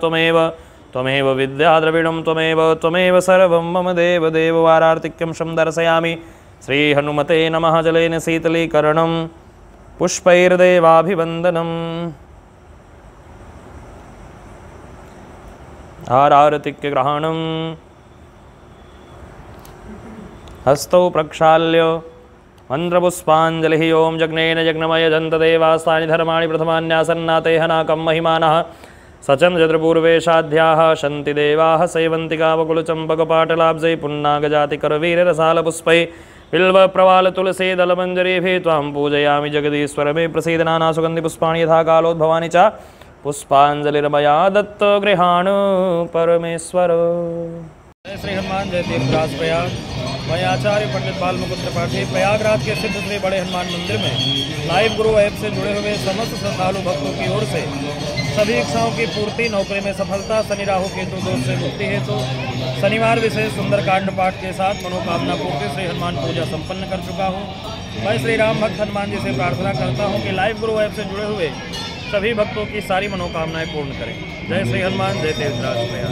[SPEAKER 1] त्वमेव विद्याद्रविणं त्वमेव सर्वं मम देवदेव। वारार्तिक्यं शं दर्शयामि। श्रीहनुमते नमः। जलेन शीतलीकरणं पुष्पैर्देवाभिवन्दनम्। आरार्तिक्यग्रहणं हस्तौ प्रक्षाल्य मंत्रपुष्पाञ्जलिः। ओं जग्नेन जग्नमय जन्तदेवास्तानि धर्माणि प्रथमान्यासन्नातेह नाकं महिमानः सचन्द्रपूर्वेशाध्याः शन्ति देवाः सेवन्तिकावकुलचम्पकपाटलाब्जै पुन्नागजातिकरवीररसालपुष्पै बिल्वप्रवालतुलसीदलमञ्जरीभिः त्वां पूजयामि जगदीश्वर मे प्रसीद। नानासुगन्धिपुष्पाणि यथा कालोद्भवानि च पुष्पाञ्जलिर्मया दत्त गृहाण परमेश्वर। जय श्री हनुमान जय तीर्थराज प्रयाग। मैं आचार्य पंडित बालमुकुंद त्रिपाठी प्रयागराज के सिद्ध श्री बड़े हनुमान मंदिर में लाइव गुरु ऐप से जुड़े हुए समस्त श्रद्धालु भक्तों की ओर से सभी इच्छाओं की पूर्ति, नौकरी में सफलता, शनि राहु केतु दोष से मुक्ति हेतु शनिवार विशेष सुंदरकांड पाठ के साथ मनोकामना पूर्ति श्री हनुमान पूजा संपन्न कर चुका हूँ। मैं श्री राम भक्त हनुमान जी से प्रार्थना करता हूँ कि लाइव गुरु ऐप से जुड़े हुए सभी भक्तों की सारी मनोकामनाएं पूर्ण करें। जय श्री हनुमान जय तीर्थराज प्रयाग।